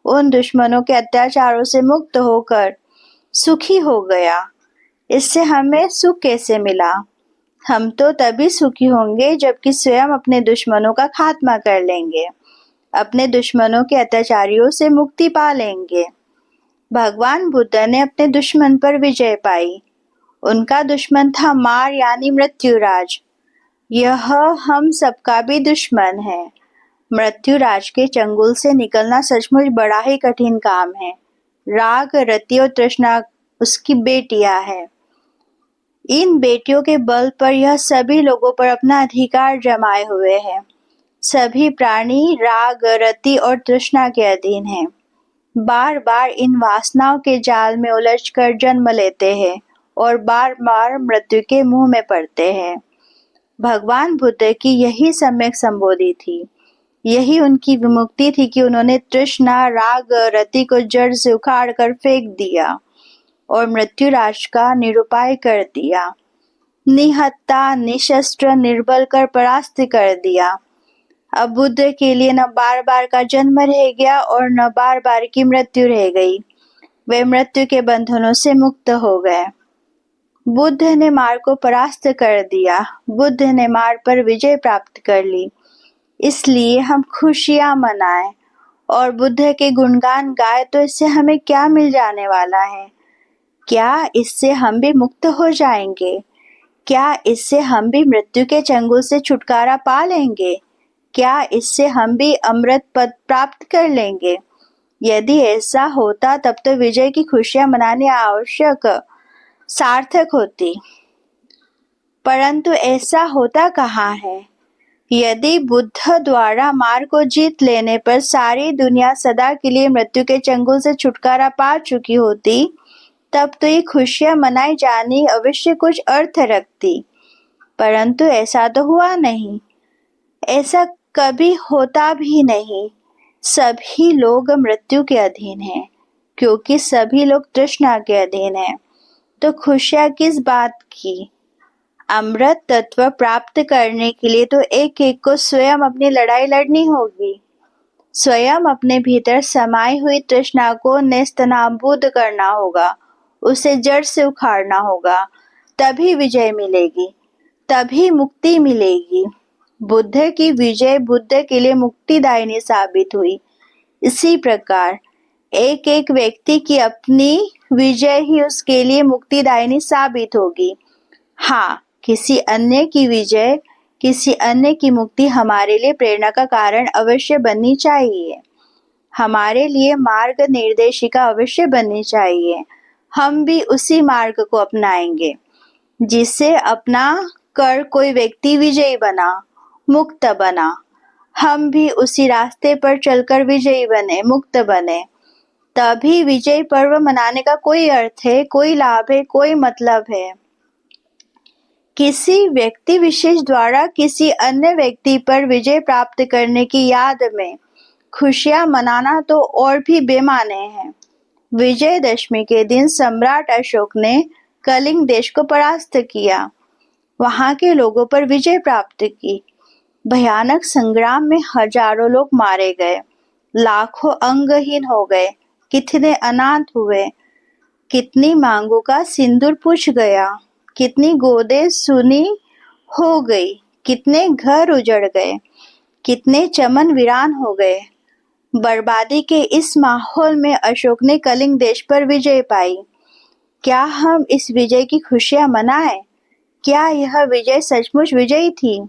उन दुश्मनों के अत्याचारों से मुक्त होकर सुखी हो गया। इससे हमें सुख कैसे मिला? हम तो तभी सुखी होंगे जबकि स्वयं अपने दुश्मनों का खात्मा कर लेंगे, अपने दुश्मनों के अत्याचारियों से मुक्ति पा लेंगे। भगवान बुद्ध ने अपने दुश्मन पर विजय पाई। उनका दुश्मन था मार यानी मृत्युराज। यह हम सबका भी दुश्मन है। मृत्युराज के चंगुल से निकलना सचमुच बड़ा ही कठिन काम है। राग, रति और तृष्णा उसकी बेटियां हैं। इन बेटियों के बल पर यह सभी लोगों पर अपना अधिकार जमाए हुए है। सभी प्राणी राग, रति और तृष्णा के अधीन हैं। बार बार इन वासनाओं के जाल में उलझकर जन्म लेते हैं और बार बार मृत्यु के मुंह में पड़ते हैं। भगवान बुद्ध की यही सम्यक संबोधि थी। यही उनकी विमुक्ति थी कि उन्होंने तृष्णा, राग, रति को जड़ से उखाड़ कर फेंक दिया और मृत्युराज का निरुपाय कर दिया, निहत्ता, निशस्त्र, निर्बल कर परास्त कर दिया। अब बुद्ध के लिए न बार बार का जन्म रह गया और न बार बार की मृत्यु रह गई। वे मृत्यु के बंधनों से मुक्त हो गए। बुद्ध ने मार को परास्त कर दिया। बुद्ध ने मार पर विजय प्राप्त कर ली। इसलिए हम खुशियां मनाएं और बुद्ध के गुणगान गाए तो इससे हमें क्या मिल जाने वाला है? क्या इससे हम भी मुक्त हो जाएंगे? क्या इससे हम भी मृत्यु के चंगुल से छुटकारा पा लेंगे? क्या इससे हम भी अमृत पद प्राप्त कर लेंगे? यदि ऐसा होता तब तो विजय की खुशियां मनानी आवश्यक, सार्थक होती। परंतु ऐसा होता कहाँ है? यदि बुद्ध द्वारा मार को जीत लेने पर सारी दुनिया सदा के लिए मृत्यु के चंगुल से छुटकारा पा चुकी होती, तब तो ये खुशियां मनाई जानी अवश्य कुछ अर्थ रखती। परंतु ऐसा तो हुआ नहीं। ऐसा कभी होता भी नहीं। सभी लोग मृत्यु के अधीन हैं, क्योंकि सभी लोग तृष्णा के अधीन हैं। तो खुशियां किस बात की? अमृत तत्व प्राप्त करने के लिए तो एक एक को स्वयं अपनी लड़ाई लड़नी होगी। स्वयं अपने भीतर समाई हुई तृष्णा को नेस्तनाबूद करना होगा, उसे जड़ से उखाड़ना होगा। तभी विजय मिलेगी, तभी मुक्ति मिलेगी। बुद्ध की विजय बुद्ध के लिए मुक्तिदायिनी साबित हुई। इसी प्रकार एक एक व्यक्ति की अपनी विजय ही उसके लिए मुक्तिदायिनी साबित होगी। हाँ, किसी अन्य की विजय, किसी अन्य की मुक्ति हमारे लिए प्रेरणा का कारण अवश्य बननी चाहिए। हमारे लिए मार्ग निर्देशिका अवश्य बननी चाहिए। हम भी उसी मार्ग को अपनाएंगे जिसे अपना कर कोई व्यक्ति विजयी बना, मुक्त बना। हम भी उसी रास्ते पर चलकर विजयी बने, मुक्त बने। तभी विजय पर्व मनाने का कोई अर्थ है, कोई लाभ है, कोई मतलब है। किसी व्यक्ति विशेष द्वारा किसी अन्य व्यक्ति पर विजय प्राप्त करने की याद में खुशियां मनाना तो और भी बेमाने है। विजयदशमी के दिन सम्राट अशोक ने कलिंग देश को परास्त किया, वहां के लोगों पर विजय प्राप्त की। भयानक संग्राम में हजारों लोग मारे गए, लाखों अंगहीन हो गए, कितने अनाथ हुए, कितनी मांगों का सिंदूर पूछ गया, कितनी गोदें सुनी हो गई, कितने घर उजड़ गए, कितने चमन वीरान हो गए। बर्बादी के इस माहौल में अशोक ने कलिंग देश पर विजय पाई। क्या हम इस विजय की खुशियां मनाएं? क्या यह विजय सचमुच विजयी थी?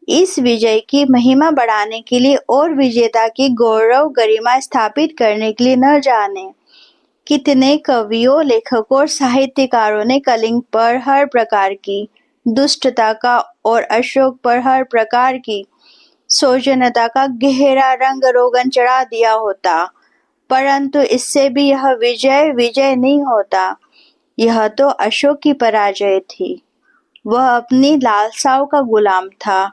इस विजय की महिमा बढ़ाने के लिए और विजेता की गौरव गरिमा स्थापित करने के लिए न जाने कितने कवियों, लेखकों और साहित्यकारों ने कलिंग पर हर प्रकार की दुष्टता का और अशोक पर हर प्रकार की सौजन्यता का गहरा रंग रोगन चढ़ा दिया होता, परंतु इससे भी यह विजय विजय नहीं होता। यह तो अशोक की पराजय थी। वह अपनी लालसाओं का गुलाम था,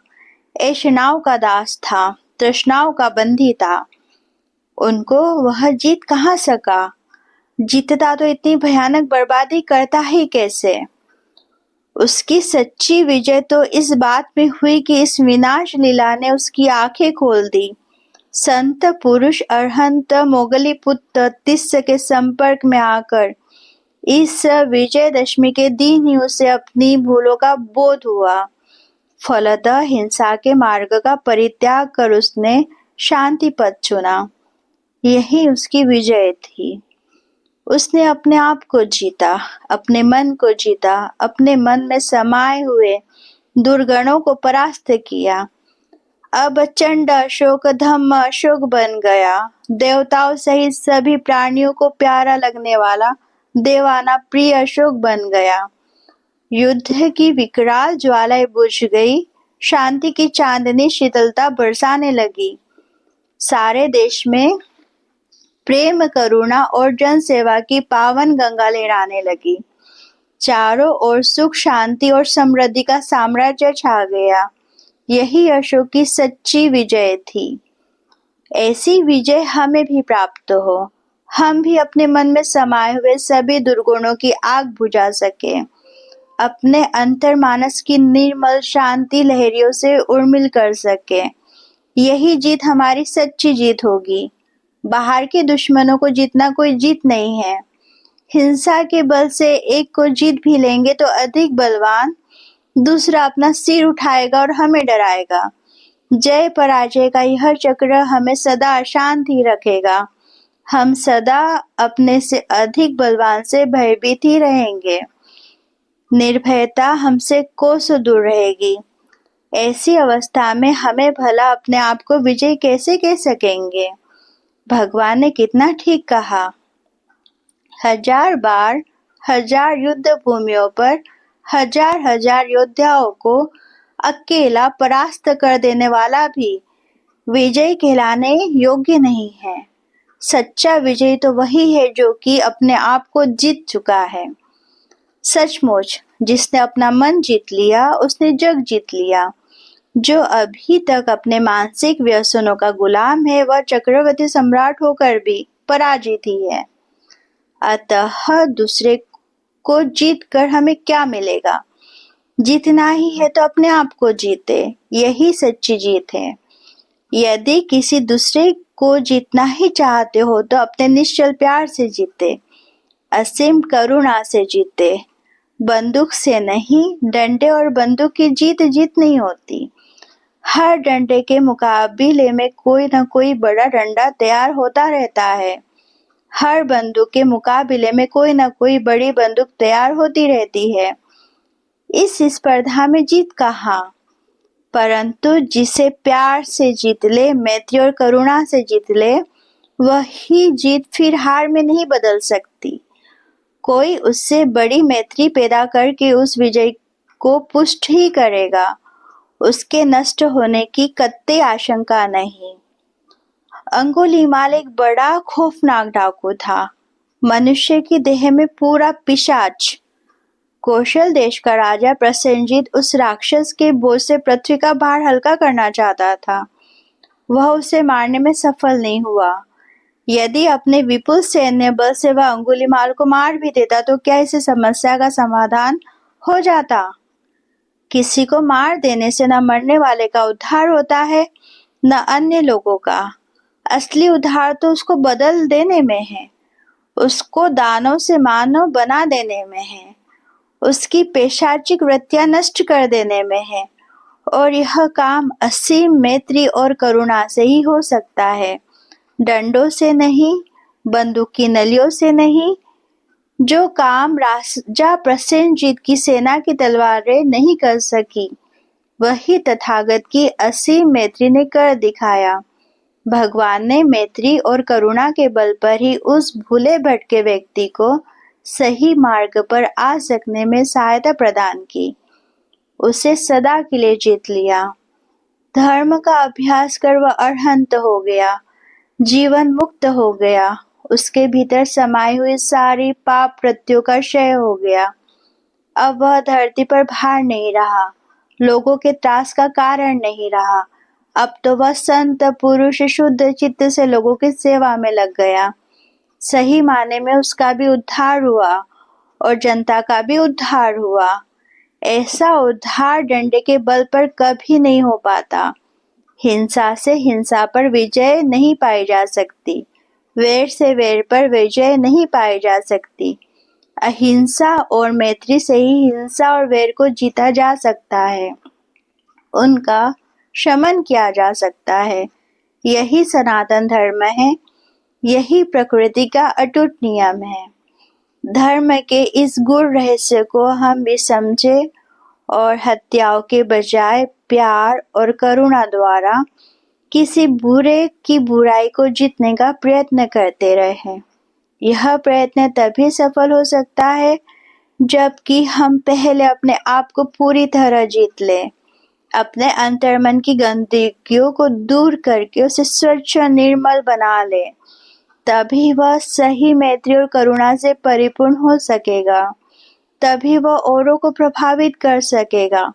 ऐशनाओं का दास था, तृष्णाओं का बंदी था। उनको वह जीत कहाँ सका? जीतता तो इतनी भयानक बर्बादी करता ही कैसे? उसकी सच्ची विजय तो इस बात में हुई कि इस विनाश लीला ने उसकी आंखें खोल दी। संत पुरुष अरहंत मोगलीपुत्र तिस्स के संपर्क में आकर इस विजयदशमी के दिन ही उसे अपनी भूलों का बोध हुआ। फलतः हिंसा के मार्ग का परित्याग कर उसने शांति पथ चुना। यही उसकी विजय थी। उसने अपने आप को जीता, अपने मन को जीता, अपने मन में समाये हुए दुर्गणों को परास्त किया। अब चंड अशोक धम्म अशोक बन गया। देवताओं सहित सभी प्राणियों को प्यारा लगने वाला देवाना प्रिय अशोक बन गया। युद्ध की विकराल ज्वालाएं बुझ गई, शांति की चांदनी शीतलता बरसाने लगी। सारे देश में प्रेम, करुणा और जन सेवा की पावन गंगा लहराने लगी। चारों ओर सुख, शांति और समृद्धि का साम्राज्य छा गया। यही अशोक की सच्ची विजय थी। ऐसी विजय हमें भी प्राप्त हो, हम भी अपने मन में समाये हुए सभी दुर्गुणों की आग बुझा सके, अपने अंतर्मानस की निर्मल शांति लहरियों से उर्मिल कर सके। यही जीत हमारी सच्ची जीत होगी। बाहर के दुश्मनों को जीतना कोई जीत नहीं है। हिंसा के बल से एक को जीत भी लेंगे तो अधिक बलवान दूसरा अपना सिर उठाएगा और हमें डराएगा। जय पराजय का यह चक्र हमें सदा अशांत ही रखेगा। हम सदा अपने से अधिक बलवान से भयभीत ही रहेंगे। निर्भयता हमसे कोसों दूर रहेगी। ऐसी अवस्था में हमें भला अपने आप को विजय कैसे कह सकेंगे? भगवान ने कितना ठीक कहा। 1000 बार 1000 युद्ध भूमियों पर 1000 योद्धाओं को अकेला परास्त कर देने वाला भी विजय कहलाने योग्य नहीं है। सच्चा विजय तो वही है जो कि अपने आप को जीत चुका है। सचमुच जिसने अपना मन जीत लिया उसने जग जीत लिया। जो अभी तक अपने मानसिक व्यसनों का गुलाम है वह चक्रवर्ती सम्राट होकर भी पराजित ही है। अतः दूसरे को जीत कर हमें क्या मिलेगा? जीतना ही है तो अपने आप को जीते, यही सच्ची जीत है। यदि किसी दूसरे को जीतना ही चाहते हो तो अपने निश्चल प्यार से जीते, असीम करुणा से जीते। बंदूक से नहीं, डंडे और बंदूक की जीत नहीं होती। हर डंडे के मुकाबले में कोई न कोई बड़ा डंडा तैयार होता रहता है। हर बंदूक के मुकाबले में कोई न कोई बड़ी बंदूक तैयार होती रहती है। इस स्पर्धा में जीत कहाँ? परंतु जिसे प्यार से जीत ले, मैत्री और करुणा से जीत ले, वही जीत फिर हार में नहीं बदल सकती। कोई उससे बड़ी मैत्री पैदा करके उस विजय को पुष्ट ही करेगा। उसके नष्ट होने की कतई आशंका नहीं। अंगुलीमाल एक बड़ा खौफनाक डाकू था, मनुष्य की देह में पूरा पिशाच। कौशल देश का राजा प्रसेनजीत उस राक्षस के बोझ से पृथ्वी का भार हल्का करना चाहता था। वह उसे मारने में सफल नहीं हुआ। यदि अपने विपुल सैन्य बल से वह अंगुलीमाल को मार भी देता तो क्या इस समस्या का समाधान हो जाता? किसी को मार देने से न मरने वाले का उद्धार होता है, न अन्य लोगों का। असली उद्धार तो उसको बदल देने में है, उसको दानव से मानव बना देने में है, उसकी पैशाचिक वृत्तियां नष्ट कर देने में है। और यह काम असीम मैत्री और करुणा से ही हो सकता है, डंडों से नहीं, बंदूक की नलियों से नहीं। जो काम राजा प्रसेनजीत की सेना की तलवारें नहीं कर सकी, वही तथागत की असीम मैत्री ने कर दिखाया। भगवान ने मैत्री और करुणा के बल पर ही उस भूले भटके व्यक्ति को सही मार्ग पर आ सकने में सहायता प्रदान की। उसे सदा के लिए जीत लिया। धर्म का अभ्यास कर वह अरहंत हो गया, जीवन मुक्त हो गया। उसके भीतर समाई हुई सारी पाप वृत्तियों का क्षय हो गया। अब वह धरती पर भार नहीं रहा, लोगों के त्रास का कारण नहीं रहा। अब तो वह संत पुरुष शुद्ध चित्त से लोगों की सेवा में लग गया। सही माने में उसका भी उद्धार हुआ और जनता का भी उद्धार हुआ। ऐसा उद्धार डंडे के बल पर कभी नहीं हो पाता। हिंसा से हिंसा पर विजय नहीं पाई जा सकती, वैर से वैर पर विजय नहीं पाई जा सकती। अहिंसा और मैत्री से ही हिंसा और वैर को जीता जा सकता है, उनका शमन किया जा सकता है। यही सनातन धर्म है, यही प्रकृति का अटूट नियम है। धर्म के इस गूढ़ रहस्य को हम भी समझे और हत्याओं के बजाय प्यार और करुणा द्वारा किसी बुरे की बुराई को जीतने का प्रयत्न करते रहे। यह प्रयत्न तभी सफल हो सकता है जबकि हम पहले अपने आप को पूरी तरह जीत लें, अपने अंतर्मन की गंदगियों को दूर करके उसे स्वच्छ और निर्मल बना ले। तभी वह सही मैत्री और करुणा से परिपूर्ण हो सकेगा, तभी वह औरों को प्रभावित कर सकेगा।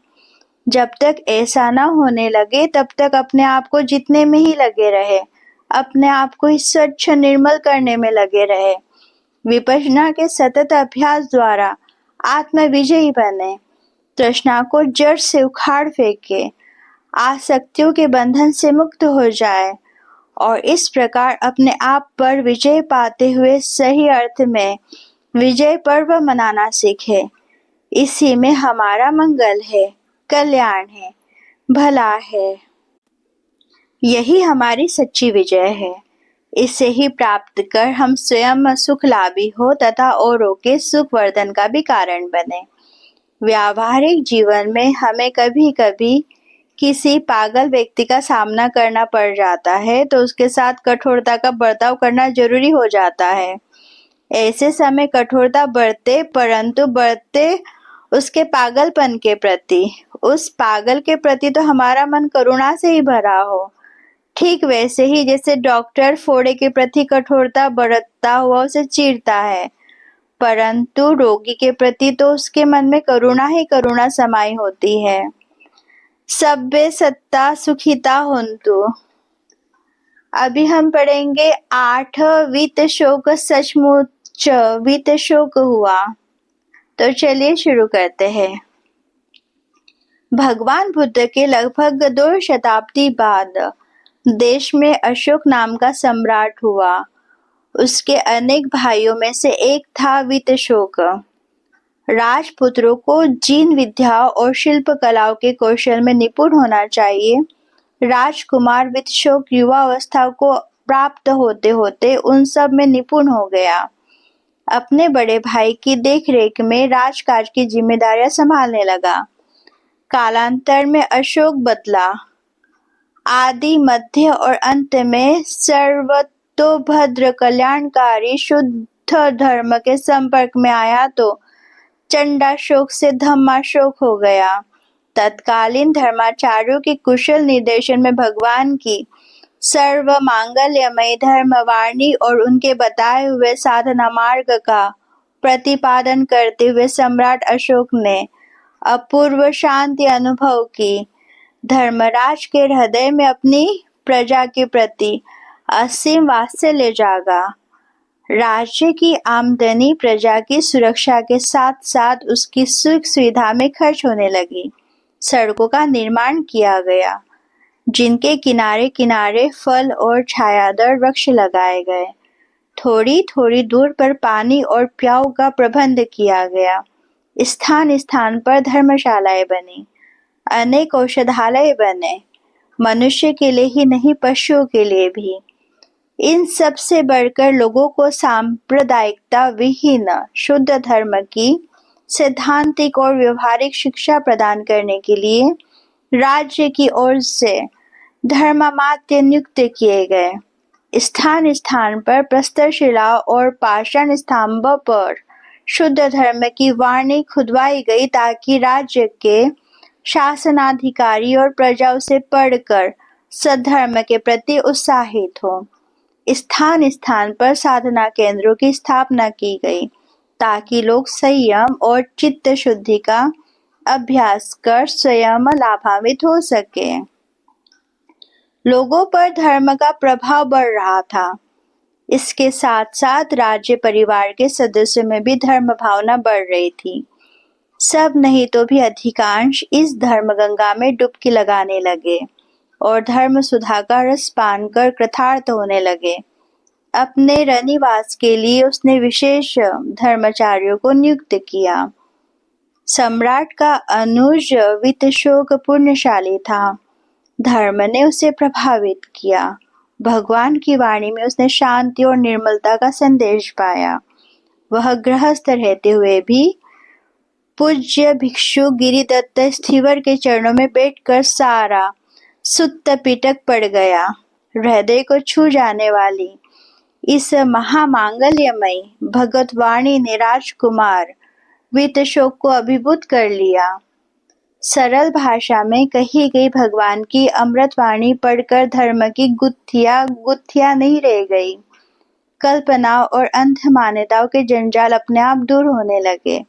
जब तक ऐसा न होने लगे तब तक अपने आप को जीतने में ही लगे रहे, अपने आप को ही स्वच्छ निर्मल करने में लगे रहे। विपश्यना के सतत अभ्यास द्वारा आत्म विजयी बने, तृष्णा को जड़ से उखाड़ फेंके, आसक्तियों के बंधन से मुक्त हो जाए और इस प्रकार अपने आप पर विजय पाते हुए सही अर्थ में विजय पर्व मनाना सीखे। इसी में हमारा मंगल है, कल्याण है, भला है। यही हमारी सच्ची विजय है। इसे ही प्राप्त कर हम स्वयं सुख लाभी हो तथा औरों के सुख वर्धन का भी कारण बने। व्यावहारिक जीवन में हमें कभी कभी किसी पागल व्यक्ति का सामना करना पड़ जाता है तो उसके साथ कठोरता का बर्ताव करना जरूरी हो जाता है। ऐसे समय कठोरता बरते, परंतु बरते उसके पागलपन के प्रति। उस पागल के प्रति तो हमारा मन करुणा से ही भरा हो। ठीक वैसे ही जैसे डॉक्टर फोड़े के प्रति कठोरता बरतता हुआ उसे चीरता है, परंतु रोगी के प्रति तो उसके मन में करुणा ही करुणा समाई होती है। सब्बे सत्ता सुखिता होन्तु। अभी हम पढ़ेंगे 8 वित्त शोक सचमुच वित्त शोक हुआ। तो चलिए शुरू करते हैं। भगवान बुद्ध के लगभग 2 शताब्दी बाद देश में अशोक नाम का सम्राट हुआ। उसके अनेक भाइयों में से एक था वित्तशोक। राजपुत्रों को जीन विद्या और शिल्प कलाओं के कौशल में निपुण होना चाहिए। राजकुमार वित्तशोक युवा अवस्था को प्राप्त होते होते उन सब में निपुण हो गया। अपने बड़े भाई की देखरेख में राजकाज की जिम्मेदारियां संभालने लगा। कालांतर में अशोक बदला, आदि मध्य और अंत में सर्वतोभद्र कल्याणकारी शुद्ध बुद्ध और धर्म के संपर्क में आया तो चंडाशोक से धम्माशोक हो गया। तत्कालीन धर्माचार्यों के कुशल निर्देशन में भगवान की सर्व मांगल्यमय धर्मवाणी और उनके बताए हुए साधना मार्ग का प्रतिपादन करते हुए सम्राट अशोक ने अपूर्व शांति अनुभव की। धर्मराज के हृदय में अपनी प्रजा के प्रति असीम वात्सल्य जागा। राज्य की आमदनी प्रजा की सुरक्षा के साथ साथ उसकी सुख सुविधा में खर्च होने लगी। सड़कों का निर्माण किया गया, जिनके किनारे किनारे फल और छायादार वृक्ष लगाए गए। थोड़ी थोड़ी दूर पर पानी और प्याऊ का प्रबंध किया गया। स्थान स्थान पर धर्मशालाएं बनी, अनेक औषधालय बने, मनुष्य के लिए ही नहीं पशुओं के लिए भी। इन सब से बढ़कर लोगों को सांप्रदायिकता विहीन शुद्ध धर्म की सैद्धांतिक और व्यवहारिक शिक्षा प्रदान करने के लिए राज्य की ओर से धर्मामात्य नियुक्त किए गए। स्थान स्थान पर प्रस्तरशिला और पाषाण स्तंभों पर शुद्ध धर्म की वाणी खुदवाई गई ताकि राज्य के शासनाधिकारी और प्रजा उसे पढ़कर सद्धर्म के प्रति उत्साहित हो। स्थान स्थान पर साधना केंद्रों की स्थापना की गई ताकि लोग संयम और चित्त शुद्धि का अभ्यास कर स्वयं लाभान्वित हो सके। लोगों पर धर्म का प्रभाव बढ़ रहा था। इसके साथ साथ राज्य परिवार के सदस्यों में भी धर्म भावना बढ़ रही थी। सब नहीं तो भी अधिकांश इस धर्म गंगा में डुबकी लगाने लगे और धर्म सुधा का रस पान कर कृतार्थ होने लगे। अपने रनिवास के लिए उसने विशेष धर्माचार्यों को नियुक्त किया। सम्राट का अनुज वित्तशोक पुण्यशाली था। धर्म ने उसे प्रभावित किया। भगवान की वाणी में उसने शांति और निर्मलता का संदेश पाया। वह गृहस्थ रहते हुए भी पूज्य भिक्षु गिरिदत्त स्थिवर के चरणों में बैठकर सारा सुत्त पिटक पड़ गया। हृदय को छू जाने वाली इस महामांगल्यमय भगवत वाणी ने राजकुमार वित्तशोक को अभिभूत कर लिया। सरल भाषा में कही गई भगवान की अमृत वाणी पढ़कर धर्म की गुत्थियां नहीं रह गई। कल्पना और अंध मान्यताओं के जंजाल अपने आप दूर होने लगे।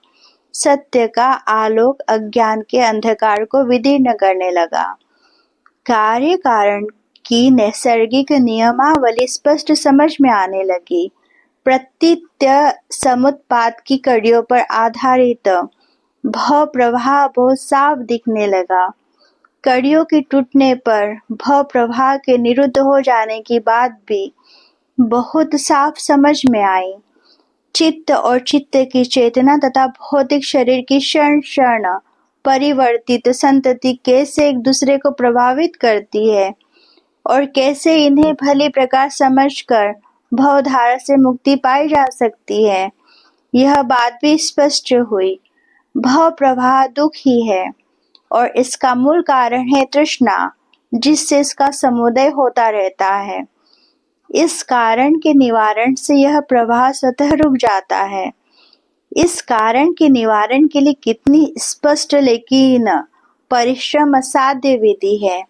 सत्य का आलोक अज्ञान के अंधकार को विदीर्ण करने लगा। कार्य कारण की नैसर्गिक नियमावली स्पष्ट समझ में आने लगी। प्रतीत्य समुत्पाद की कड़ियों पर आधारित भव प्रवाह बहुत साफ दिखने लगा। कड़ियों के टूटने पर भव प्रवाह के निरुद्ध हो जाने की बात भी बहुत साफ समझ में आई। चित्त और चित्त की चेतना तथा भौतिक शरीर की क्षण क्षण परिवर्तित संतति कैसे एक दूसरे को प्रभावित करती है और कैसे इन्हें भली प्रकार समझकर भवधारा से मुक्ति पाई जा सकती है, यह बात भी स्पष्ट हुई। भव प्रवाह दुख ही है और इसका मूल कारण है तृष्णा, जिससे इसका समुदय होता रहता है। इस कारण के निवारण से यह प्रवाह स्वतः रुक जाता है। इस कारण के निवारण के लिए कितनी स्पष्ट लेकिन परिश्रम असाध्य विधि है,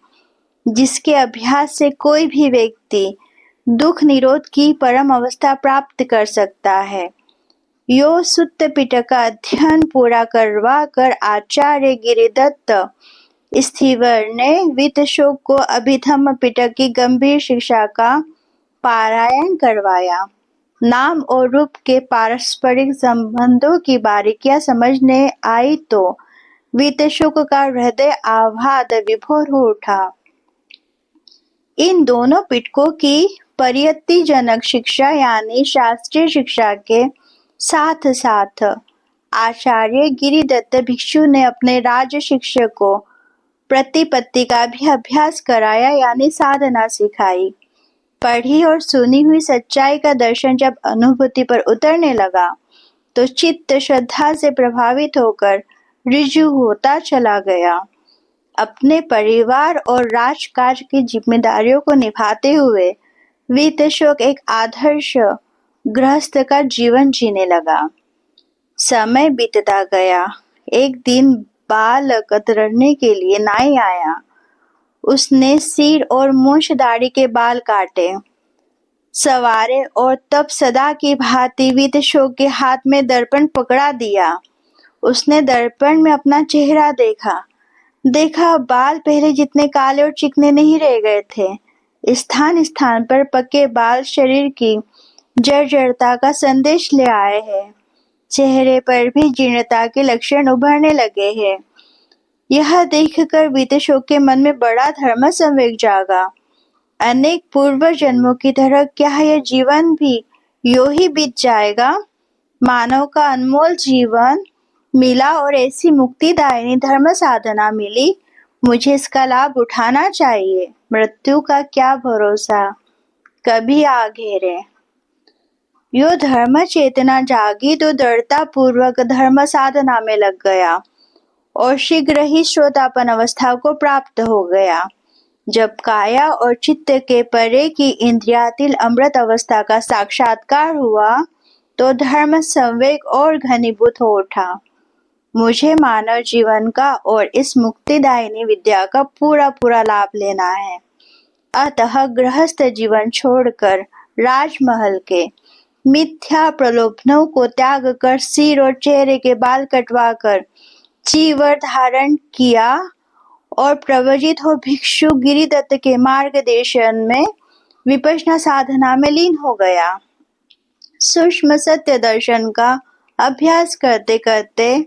जिसके अभ्यास से कोई भी व्यक्ति दुख निरोध की परम अवस्था प्राप्त कर सकता है। यो सुत्त पिटक का अध्ययन पूरा करवा कर आचार्य गिरिदत्त स्थिवर ने वित्तशोक को अभिधम्म पिटक की गंभीर शिक्षा का पारायण करवाया। नाम और रूप के पारस्परिक संबंधों की बारीकियां समझने आई तो वित्तशोक का हृदय आह्लाद विभोर हो उठा। इन दोनों पिटकों की परियत्तिजनक शिक्षा यानी शास्त्रीय शिक्षा के साथ साथ आचार्य गिरिदत्त भिक्षु ने अपने राज शिष्य को प्रतिपत्ति का भी अभ्यास कराया यानी साधना सिखाई। पढ़ी और सुनी हुई सच्चाई का दर्शन जब अनुभूति पर उतरने लगा तो चित्त श्रद्धा से प्रभावित होकर ऋजु होता चला गया। अपने परिवार और राजकाज की जिम्मेदारियों को निभाते हुए वित्तशोक एक आदर्श गृहस्थ का जीवन जीने लगा। समय बीतता गया। एक दिन बाल कतरने के लिए नाई आया। उसने सिर और मूछ दाढ़ी के बाल काटे, सवारे और तब सदा की भांति वित्तशोक के हाथ में दर्पण पकड़ा दिया। उसने दर्पण में अपना चेहरा देखा बाल पहले जितने काले और चिकने नहीं रह गए थे। स्थान स्थान पर पके बाल शरीर की जर्जरता का संदेश ले आए हैं। चेहरे पर भी जीर्णता के लक्षण उभरने लगे हैं। यह देखकर वित्तशोक के मन में बड़ा धर्म संवेग जागा। अनेक पूर्व जन्मों की तरह क्या यह जीवन भी यूं ही बीत जाएगा? मानव का अनमोल जीवन मिला और ऐसी मुक्तिदायिनी धर्म साधना मिली। मुझे इसका लाभ उठाना चाहिए। मृत्यु का क्या भरोसा, कभी आ घेरे। यो धर्म चेतना जागी तो दृढ़ता पूर्वक धर्म साधना में लग गया और शीघ्र ही श्रोतापन अवस्था को प्राप्त हो गया। जब काया और चित्त के परे की इंद्रियातिल अमृत अवस्था का साक्षात्कार हुआ तो धर्म संवेग और घनीभूत हो उठा। मुझे मानव जीवन का और इस मुक्तिदायिनी विद्या का पूरा लाभ लेना है। अतः गृहस्थ जीवन छोड़कर राजमहल के मिथ्या प्रलोभनों को त्याग कर सिर और चेहरे के बाल कटवाकर चीवर धारण किया और प्रवजित हो भिक्षु गिरिदत्त के मार्गदर्शन में विपश्यना साधना में लीन हो गया। सूक्ष्म सत्य दर्शन का अभ्यास करते करते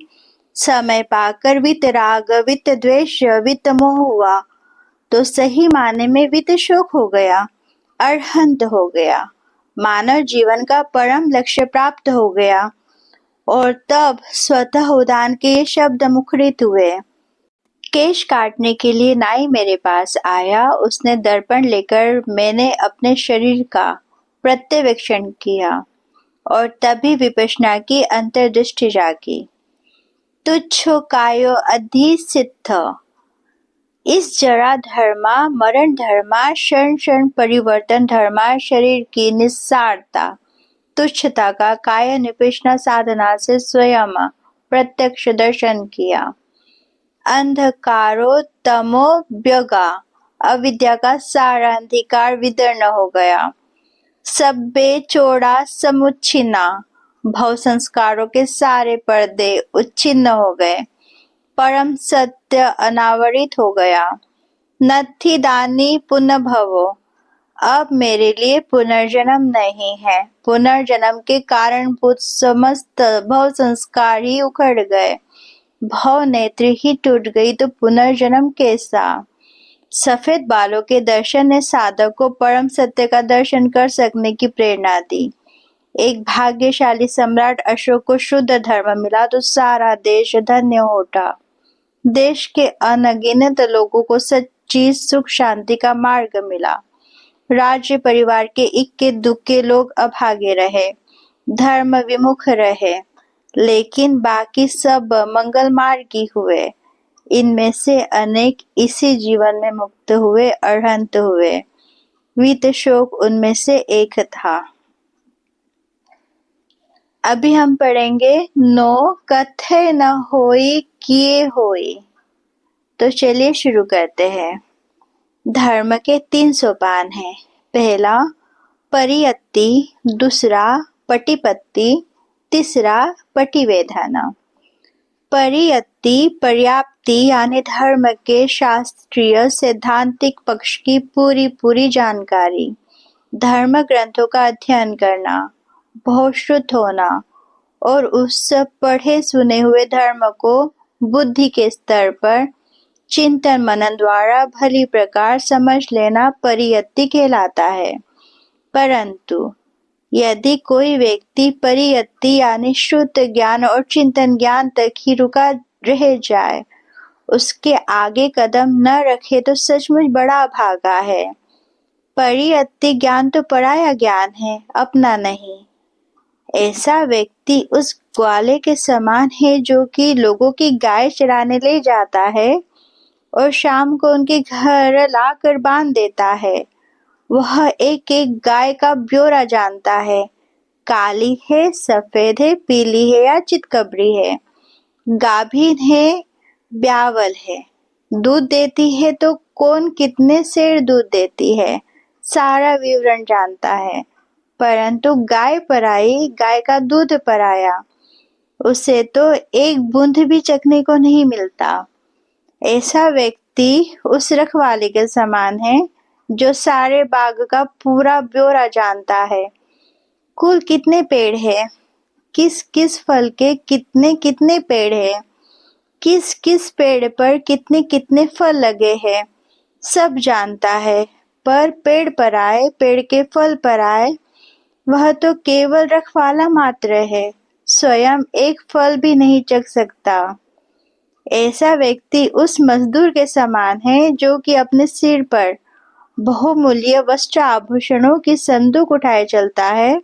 समय पाकर वित्त राग, वित्त द्वेष, वित्त मोह हुआ तो सही माने में वित्त शोक हो गया, अरहंत हो गया। मानव जीवन का परम लक्ष्य प्राप्त हो गया और तब स्वतः उदान के ये शब्द मुखरित हुए। केश काटने के लिए नाई मेरे पास आया। उसने दर्पण लेकर मैंने अपने शरीर का प्रत्यवेक्षण किया और तभी विपश्यना की अंतर्दृष्टि जागी। तुच्छो कायो अधिसिद्ध, इस जरा धर्मा, मरण धर्मा, क्षण क्षण परिवर्तन धर्मा, शरीर की निस्सारता, तुच्छता का काया निपश्यना साधना से स्वयं प्रत्यक्ष दर्शन किया। अंधकारो तमो व्यगा, अविद्या का सारा अंधकार विदीर्ण हो गया। सब्बे चोड़ा समुच्छिन्ना, भव संस्कारों के सारे पर्दे उच्छिन्न हो गए। परम सत्य अनावरित हो गया। नत्थि दानी पुनर्भवो, अब मेरे लिए पुनर्जन्म नहीं है। पुनर्जन्म के कारणभूत समस्त भव संस्कार ही उखड़ गए। भव नेत्र ही टूट गई तो पुनर्जन्म कैसा? सफेद बालों के दर्शन ने साधक को परम सत्य का दर्शन कर सकने की प्रेरणा दी। एक भाग्यशाली सम्राट अशोक को शुद्ध धर्म मिला तो सारा देश धन्य हो उठा। देश के अनगिनत लोगों को सच्ची सुख शांति का मार्ग मिला। राज्य परिवार के इक्के दुक्के लोग अभागे रहे, धर्म विमुख रहे, लेकिन बाकी सब मंगल मार्गी हुए। इनमें से अनेक इसी जीवन में मुक्त हुए, अरहंत हुए। वित्त शोक उनमें से एक था। अभी हम पढ़ेंगे नो कथे न होई किए होई। तो चलिए शुरू करते हैं। धर्म के 3 सोपान हैं। पहला परियत्ति, दूसरा पटिपत्ति, तीसरा पटिवेधना। परियत्ति पर्याप्ति यानी धर्म के शास्त्रीय सैद्धांतिक पक्ष की पूरी जानकारी, धर्म ग्रंथों का अध्ययन करना, बहुश्रुत होना और उस पढ़े सुने हुए धर्म को बुद्धि के स्तर पर चिंतन मनन द्वारा भली प्रकार समझ लेना परियत्ति कहलाता है। परंतु यदि कोई व्यक्ति परियत्ति यानी श्रुत ज्ञान और चिंतन ज्ञान तक ही रुका रह जाए, उसके आगे कदम न रखे तो सचमुच बड़ा अभागा है। परियत्ति ज्ञान तो पराया ज्ञान है, अपना नहीं। ऐसा व्यक्ति उस ग्वाले के समान है जो कि लोगों की गाय चराने ले जाता है और शाम को उनके घर लाकर बांध देता है। वह एक एक गाय का ब्यौरा जानता है, काली है, सफेद है, पीली है या चितकबरी है, गाभीन है, ब्यावल है, दूध देती है तो कौन कितने सेर दूध देती है, सारा विवरण जानता है। परंतु गाय पराई, गाय का दूध पराया, उसे तो एक बूंद भी चखने को नहीं मिलता। ऐसा व्यक्ति उस रखवाले के समान है जो सारे बाग का पूरा ब्यौरा जानता है। कुल कितने पेड़ है, किस किस फल के कितने कितने पेड़ है, किस किस पेड़ पर कितने कितने फल लगे हैं, सब जानता है। पर पेड़ पर आए, पेड़ के फल पर आए, वह तो केवल रखवाला मात्र है, स्वयं एक फल भी नहीं चख सकता। ऐसा व्यक्ति उस मजदूर के समान है जो कि अपने सिर पर बहुमूल्य वस्त्र आभूषणों की संदूक उठाए चलता है,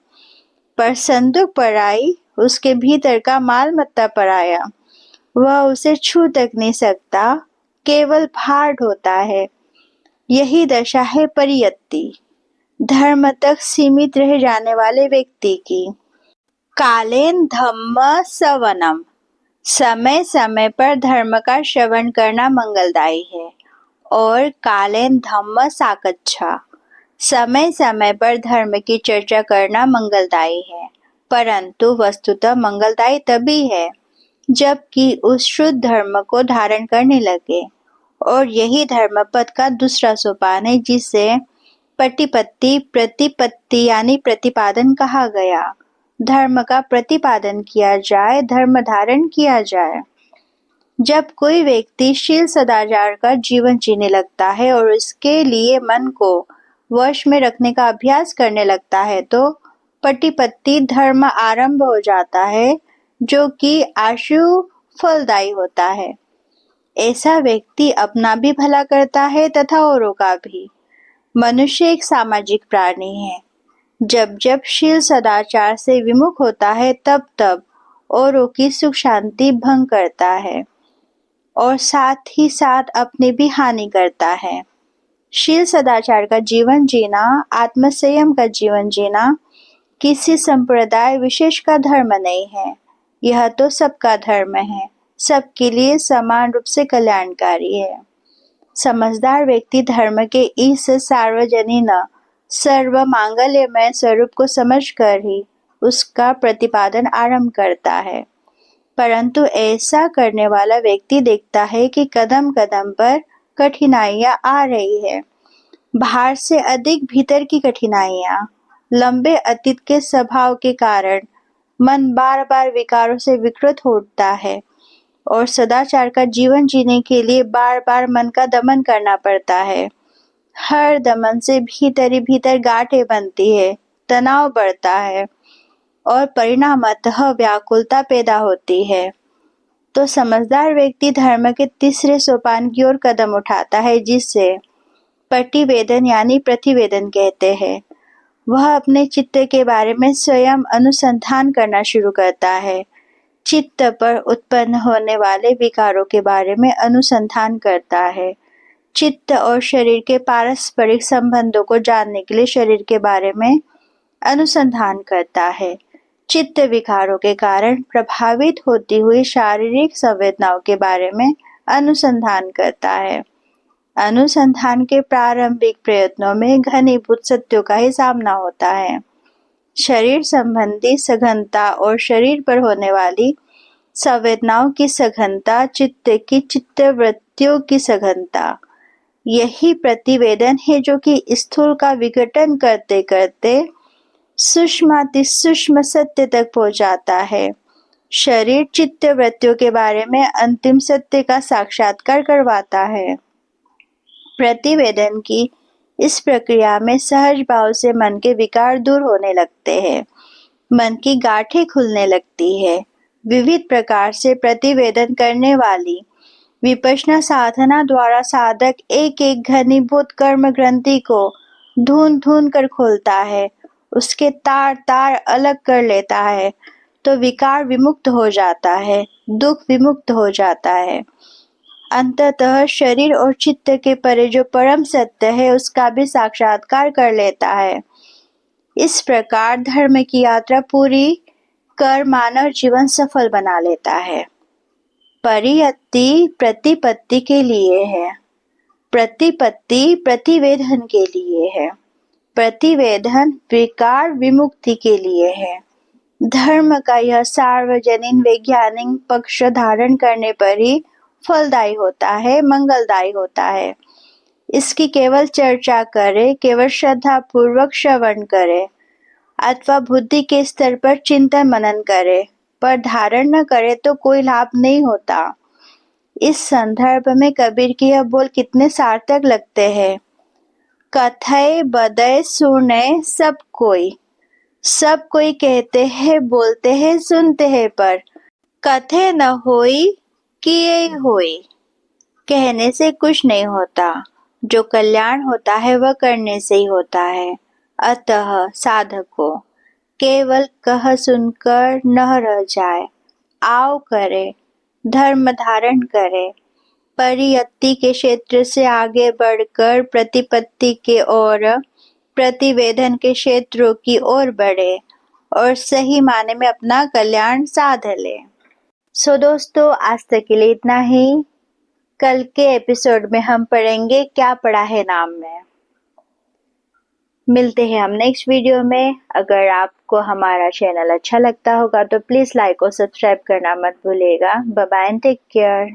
पर संदूक पर आई, उसके भीतर का माल मत्ता पर आया, वह उसे छू तक नहीं सकता, केवल भार ढोता है। यही दशा है परियत्ति, धर्म तक सीमित रह जाने वाले व्यक्ति की। कालेन धम्म सवनम, समय समय पर धर्म का श्रवण करना मंगलदायी है। और कालेन धम्म साकच्छा, समय समय पर धर्म की चर्चा करना मंगलदायी है। परंतु वस्तुतः मंगलदायी तभी है जबकि उस शुद्ध धर्म को धारण करने लगे, और यही धर्म पद का दूसरा सोपान है जिसे पटिपत्ति प्रतिपत्ति यानी प्रतिपादन कहा गया। धर्म का प्रतिपादन किया जाए, धर्म धारण किया जाए। जब कोई व्यक्ति शील सदाचार का जीवन जीने लगता है और इसके लिए मन को वश में रखने का अभ्यास करने लगता है तो पटिपत्ति धर्म आरंभ हो जाता है, जो कि आशु फलदायी होता है। ऐसा व्यक्ति अपना भी भला करता है तथा औरों का भी। मनुष्य एक सामाजिक प्राणी है। जब जब शील सदाचार से विमुख होता है तब तब औरों की सुख शांति भंग करता है और साथ ही साथ अपनी भी हानि करता है। शील सदाचार का जीवन जीना, आत्मसंयम का जीवन जीना किसी संप्रदाय विशेष का धर्म नहीं है, यह तो सबका धर्म है, सबके लिए समान रूप से कल्याणकारी है। समझदार व्यक्ति धर्म के इस सार्वजनीन सर्व मांगल्यमय स्वरूप को समझकर ही उसका प्रतिपादन आरंभ करता है। परंतु ऐसा करने वाला व्यक्ति देखता है कि कदम कदम पर कठिनाइयां आ रही है, बाहर से अधिक भीतर की कठिनाइयां। लंबे अतीत के स्वभाव के कारण मन बार बार विकारों से विकृत होता है और सदाचार का जीवन जीने के लिए बार बार मन का दमन करना पड़ता है। हर दमन से भीतर ही भीतर गांठें बनती है, तनाव बढ़ता है और परिणामतः व्याकुलता पैदा होती है। तो समझदार व्यक्ति धर्म के तीसरे सोपान की ओर कदम उठाता है, जिसे प्रतिवेदन यानी प्रतिवेदन कहते हैं। वह अपने चित्त के बारे में स्वयं अनुसंधान करना शुरू करता है, चित्त पर उत्पन्न होने वाले विकारों के बारे में अनुसंधान करता है, चित्त और शरीर के पारस्परिक संबंधों को जानने के लिए शरीर के बारे में अनुसंधान करता है, चित्त विकारों के कारण प्रभावित होती हुई शारीरिक संवेदनाओं के बारे में अनुसंधान करता है। अनुसंधान के प्रारंभिक प्रयत्नों में घनीभूत सत्यों का ही सामना होता है। शरीर संबंधी सघनता और शरीर पर होने वाली संवेदनाओं की सघनता, चित्त की चित्तवृत्तियों की सघनता, यही प्रतिवेदन है जो कि स्थूल का विघटन करते करते सूक्ष्माति सूक्ष्म सत्य तक पहुंचाता है। शरीर चित्तवृत्तियों के बारे में अंतिम सत्य का साक्षात्कार करवाता है। प्रतिवेदन की इस प्रक्रिया में सहज भाव से मन के विकार दूर होने लगते हैं, मन की गांठें खुलने लगती है। विविध प्रकार से प्रतिवेदन करने वाली विपश्यना साधना द्वारा साधक एक एक घनीभूत कर्म ग्रंथि को ढूंढ ढूंढ कर खोलता है, उसके तार तार अलग कर लेता है, तो विकार विमुक्त हो जाता है, दुख विमुक्त हो जाता है। अंततः शरीर और चित्त के परे जो परम सत्य है उसका भी साक्षात्कार कर लेता है। इस प्रकार धर्म की यात्रा पूरी कर मानव जीवन सफल बना लेता है। परियत्ति प्रतिपत्ति के लिए है, प्रतिपत्ति प्रतिवेदन के लिए है, प्रतिवेदन विकार विमुक्ति के लिए है। धर्म का यह सार्वजनिक वैज्ञानिक पक्ष धारण करने पर ही फलदायी होता है, मंगलदायी होता है। इसकी केवल चर्चा करे, केवल श्रद्धा पूर्वक श्रवण करे अथवा बुद्धि के स्तर पर चिंतन मनन करे, पर धारण न करे तो कोई लाभ नहीं होता। इस संदर्भ में कबीर के यह बोल कितने सार्थक लगते हैं। कथय बदय सुने सब कोई कहते हैं, बोलते हैं, सुनते हैं, पर कथे न होई किए होई। कहने से कुछ नहीं होता, जो कल्याण होता है वह करने से ही होता है। अतः साधक को केवल कह सुनकर न रह जाए, आओ करे, धर्म धारण करे, परियत्ति के क्षेत्र से आगे बढ़कर प्रतिपत्ति के ओर, प्रतिवेदन के क्षेत्रों की ओर बढ़े और सही माने में अपना कल्याण साध ले। सो दोस्तों, आज तक के लिए इतना ही। कल के एपिसोड में हम पढ़ेंगे क्या पढ़ा है नाम में। मिलते हैं हम नेक्स्ट वीडियो में। अगर आपको हमारा चैनल अच्छा लगता होगा तो प्लीज लाइक और सब्सक्राइब करना मत भूलिएगा। Bye bye and take care.